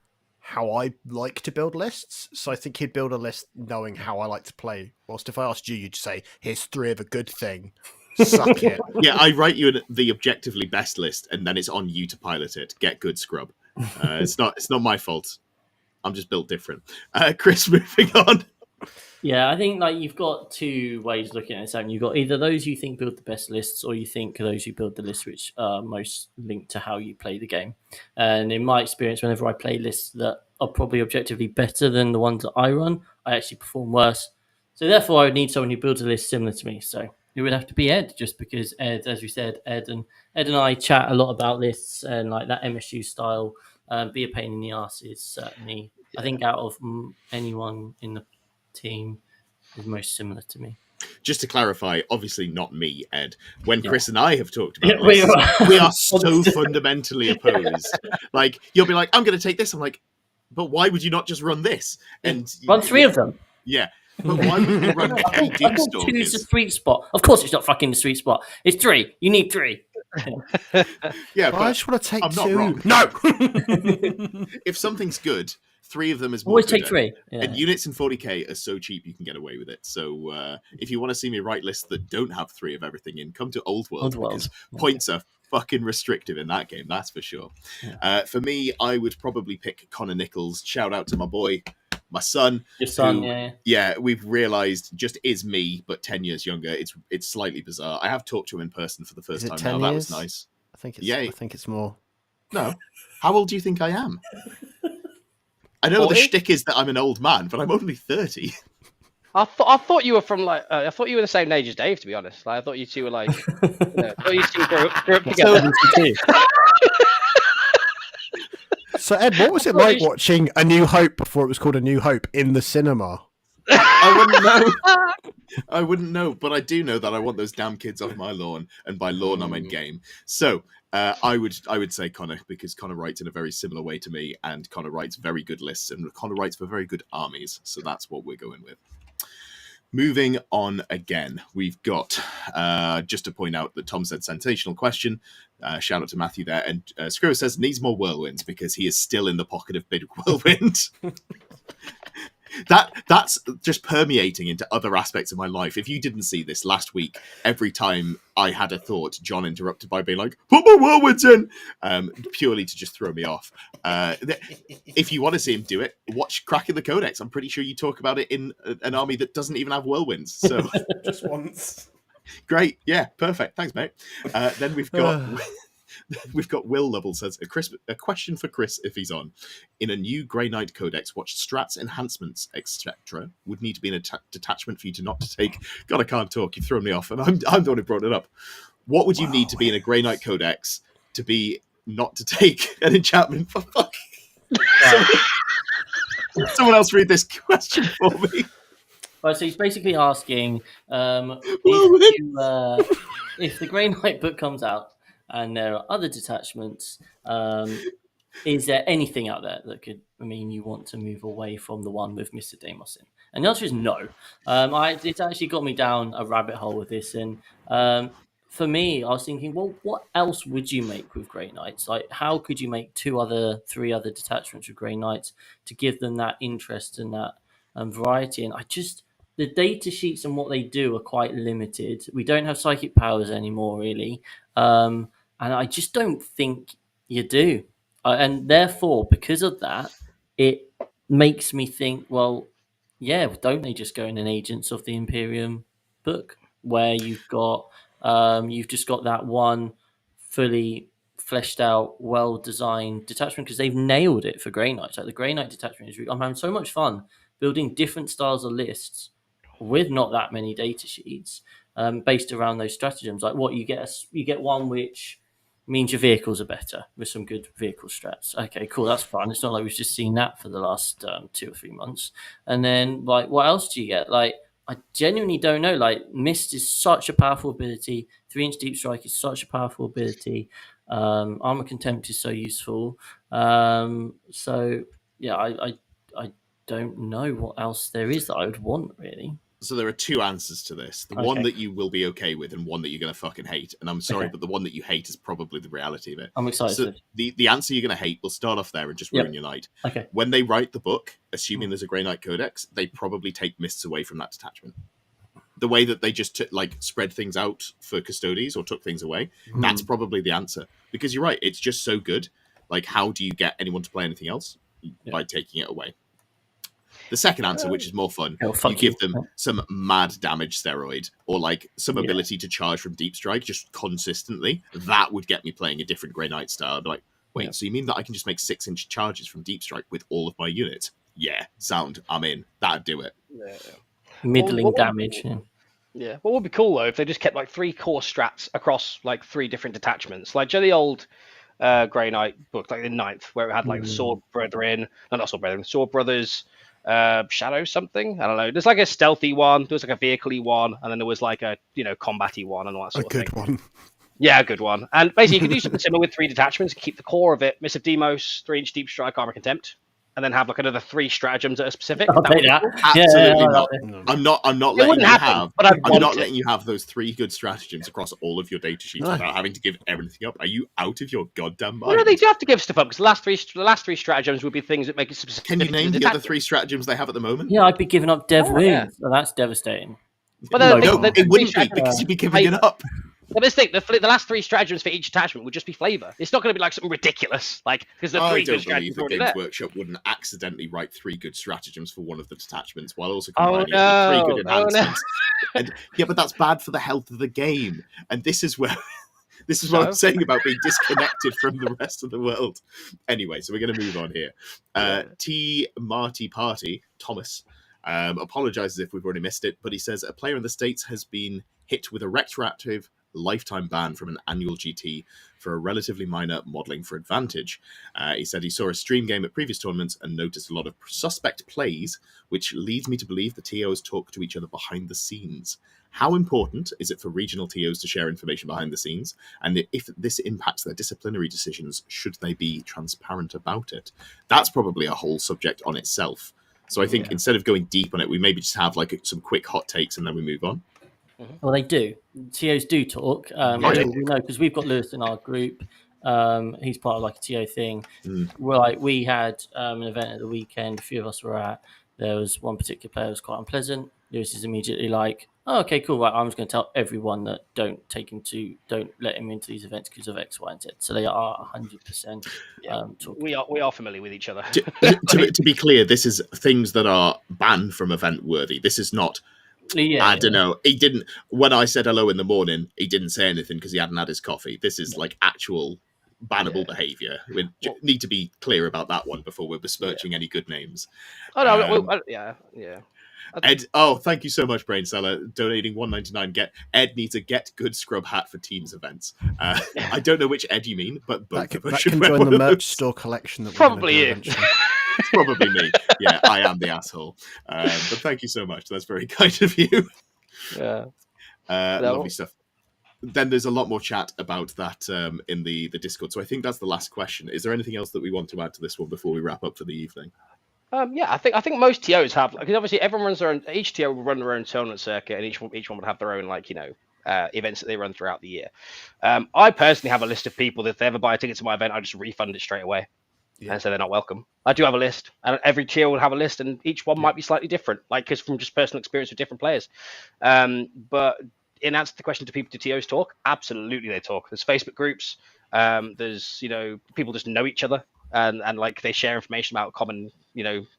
how I like to build lists. So I think he'd build a list knowing how I like to play. Whilst if I asked you, you'd say, here's 3 of a good thing. Suck it. Yeah, I write you the objectively best list, and then it's on you to pilot it. Get good, scrub. It's not my fault. I'm just built different. Chris, moving on. Yeah, I think like you've got two ways of looking at it. So you've got either those you think build the best lists, or you think those who build the lists which are most linked to how you play the game. And in my experience, whenever I play lists that are probably objectively better than the ones that I run, I actually perform worse. So therefore, I would need someone who builds a list similar to me. So it would have to be Ed, just because Ed, as we said, Ed and I chat a lot about lists, and like that MSU style, be a pain in the arse is certainly, I think, out of anyone in the team, is most similar to me. Just to clarify, obviously not me, Ed. When Yeah. Chris and I have talked about We this, are. we are so fundamentally opposed. Like, you'll be like, I'm going to take this. I'm like, but why would you not just run this? And Run 3 of them. Yeah. But why would you run 3 I thought 2 is the Doomstalkers? sweet spot. Of course, it's not fucking the sweet spot. It's 3. You need 3. Yeah, I but just want to take I'm not 2. wrong. No! if something's good, 3 of them is more Always take gooder. 3. Yeah. And units in 40k are so cheap you can get away with it. So if you want to see me write lists that don't have 3 of everything in, come to Old World, Old World. because points are fucking restrictive in that game, that's for sure. For me, I would probably pick Connor Nichols. Shout out to my boy, my son. Your son, who, yeah, we've realised just is me, but 10 years younger. It's slightly bizarre. I have talked to him in person for the first Is it time 10 now. That was years? nice. I think it's, Yeah. I think it's more. No. How old do you think I am? I know 40? the shtick is that I'm an old man, but I'm only 30. I thought you were from like I thought you were the same age as Dave. To be honest, like, I thought you two were like I thought you two grew up together. So Ed, what was it like watching A New Hope before it was called A New Hope in the cinema? I wouldn't know. I wouldn't know, but I do know that I want those damn kids off my lawn, and by lawn I mean game. So I would say Connor, because Connor writes in a very similar way to me, and Connor writes very good lists, and Connor writes for very good armies. So that's what we're going with. Moving on again, we've got, just to point out that Tom said sensational question. Shout out to Matthew there. And Scrivo says needs more whirlwinds because he is still in the pocket of big whirlwind. That's just permeating into other aspects of my life. If you didn't see this last week, every time I had a thought, John interrupted by being like, put my whirlwinds in, purely to just throw me off. If you want to see him do it, watch Cracking the Codex. I'm pretty sure you talk about it in an army that doesn't even have whirlwinds. So Just once. Great. Yeah, perfect. Thanks, mate. Then we've got... We've got Will Lovell says, a question for Chris if he's on. In a new Grey Knight Codex, what strats, enhancements, etc. would need to be in a detachment for you to not to take? God, I can't talk. You've thrown me off, and I'm the one who brought it up. What would you need to be in a Grey Knight Codex to be not to take an enchantment? For fuck. Someone else read this question for me. Right, so he's basically asking if the Grey Knight book comes out and there are other detachments, is there anything out there that could mean you want to move away from the one with Mr. Deimos in? And the answer is no. It's actually got me down a rabbit hole with this. And for me, I was thinking, well, what else would you make with Grey Knights? Like, how could you make 3 other detachments with Grey Knights to give them that interest and that variety? And the data sheets and what they do are quite limited. We don't have psychic powers anymore, really. And I just don't think you do. And therefore, because of that, it makes me think, well, yeah, don't they just go in an Agents of the Imperium book where you've just got that one fully fleshed out, well-designed detachment, because they've nailed it for Grey Knights. Like the Grey Knight detachment I'm having so much fun building different styles of lists with not that many data sheets based around those stratagems. Like what you get one which means your vehicles are better with some good vehicle strats. Okay, cool, that's fun. It's not like we've just seen that for the last 2 or 3 months. And then like what else do you get? Like I genuinely don't know. Like Mist is such a powerful ability. 3-inch Deep Strike is such a powerful ability. Armor Contempt is so useful. So yeah, I don't know what else there is that I would want really. So there are 2 answers to this. The one that you will be okay with and one that you're going to fucking hate. And I'm sorry, but the one that you hate is probably the reality of it. I'm excited. So the answer you're going to hate, we'll start off there and just ruin your night. Okay. When they write the book, assuming there's a Grey Knight Codex, they probably take Mists away from that detachment. The way that they just spread things out for Custodes or took things away, that's probably the answer. Because you're right, it's just so good. Like, how do you get anyone to play anything else? By taking it away. The second answer, which is more fun, you give them some mad damage steroid or like some ability to charge from Deep Strike just consistently. That would get me playing a different Grey Knight style. I'd be like, wait, so you mean that I can just make 6-inch charges from Deep Strike with all of my units? Yeah, sound, I'm in. That'd do it. Yeah. Middling damage. Yeah. What would be cool though if they just kept like 3 core strats across like 3 different detachments, like the old Grey Knight book, like the 9th, where it had like Sword Brethren, no, not Sword Brethren, Sword Brothers. Shadow something, I don't know. There's like a stealthy one, there was like a vehicle-y one, and then there was like a combat-y one and all that sort of thing. A good one. Yeah, a good one. And basically, you can do something similar with 3 detachments, keep the core of it, Miss of Demos, 3-inch Deep Strike, Armor Contempt, and then have like another 3 stratagems that are specific. I'll take that. Absolutely not. I'm not letting you have. I'm not letting you have those 3 good stratagems across all of your data sheets without having to give everything up. Are you out of your goddamn mind? No, they do have to give stuff up because the last three stratagems would be things that make it specific. Can you name the other 3 stratagems they have at the moment? Yeah, I'd be giving up Dev Wounds. So that's devastating. But it wouldn't be because you'd be giving it up. Well, this thing, the last 3 stratagems for each attachment would just be flavor. It's not going to be like something ridiculous, like because the 3 good stratagems are already there. Games Workshop wouldn't accidentally write 3 good stratagems for one of the detachments while also combining it with 3 good enhancements. And, but that's bad for the health of the game. And this is where what I'm saying about being disconnected from the rest of the world. Anyway, so we're going to move on here. T. Marty Party Thomas apologizes if we've already missed it, but he says a player in the States has been hit with a retroactive lifetime ban from an annual GT for a relatively minor modelling for advantage. He said he saw a stream game at previous tournaments and noticed a lot of suspect plays, which leads me to believe the TOs talk to each other behind the scenes. How important is it for regional TOs to share information behind the scenes? And if this impacts their disciplinary decisions, should they be transparent about it? That's probably a whole subject on itself. So I think instead of going deep on it, we maybe just have like some quick hot takes and then we move on. Well, they do. TOs do talk. We know because we've got Lewis in our group. He's part of like a TO thing. We had an event at the weekend. A few of us were at. There was one particular player who was quite unpleasant. Lewis is immediately like, "Oh, okay, cool. Right, I'm just going to tell everyone that don't let him into these events because of X, Y, and Z." So they are 100%. We are familiar with each other. To be clear, this is things that are banned from event worthy. This is not. I don't know. He didn't. When I said hello in the morning, he didn't say anything because he hadn't had his coffee. This is like actual bannable behaviour. We need to be clear about that one before we're besmirching any good names. Oh no, Ed, thank you so much, Brainseller, donating $1.99. Ed needs a Get Good Scrub hat for Teams events. I don't know which Ed you mean, but both of us should can wear join one the of merch those. store collection. That Probably you. It's probably me. Yeah, I am the asshole. But thank you so much. That's very kind of you. Yeah. Lovely stuff. Then there's a lot more chat about that in the Discord. So I think that's the last question. Is there anything else that we want to add to this one before we wrap up for the evening? I think most TOs have, because obviously everyone runs their own. Each TO will run their own tournament circuit, and each one would have their own events that they run throughout the year. I personally have a list of people that if they ever buy a ticket to my event, I just refund it straight away, and so they're not welcome. I do have a list, and every TO will have a list, and each one might be slightly different, because from just personal experience with different players. But in answer to the question, do TOs talk? Absolutely, they talk. There's Facebook groups. There's people just know each other. And like they share information about common,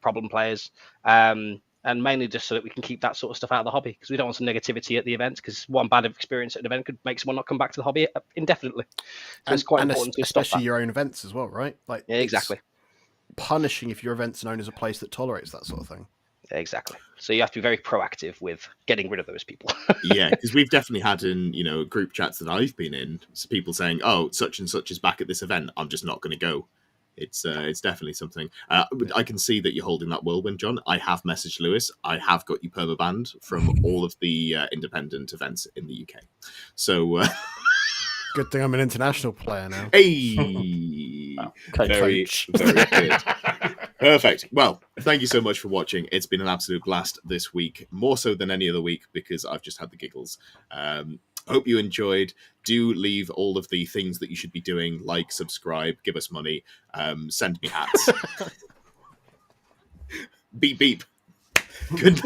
problem players, and mainly just so that we can keep that sort of stuff out of the hobby, because we don't want some negativity at the event, because one bad experience at an event could make someone not come back to the hobby indefinitely. So it's quite important to stop especially that. your own events as well, right? Exactly. Punishing if your event's known as a place that tolerates that sort of thing. Exactly. So you have to be very proactive with getting rid of those people. Yeah, because we've definitely had in group chats that I've been in, people saying, "Oh, such and such is back at this event. I'm just not going to go." It's definitely something. I can see that you're holding that whirlwind, John. I have messaged Lewis. I have got you permabanned from all of the independent events in the UK. So good thing I'm an international player now. Hey, very good. Perfect. Well, thank you so much for watching. It's been an absolute blast this week, more so than any other week because I've just had the giggles. Hope you enjoyed. Do leave all of the things that you should be doing, like subscribe, give us money, send me hats. Beep, beep. Good night.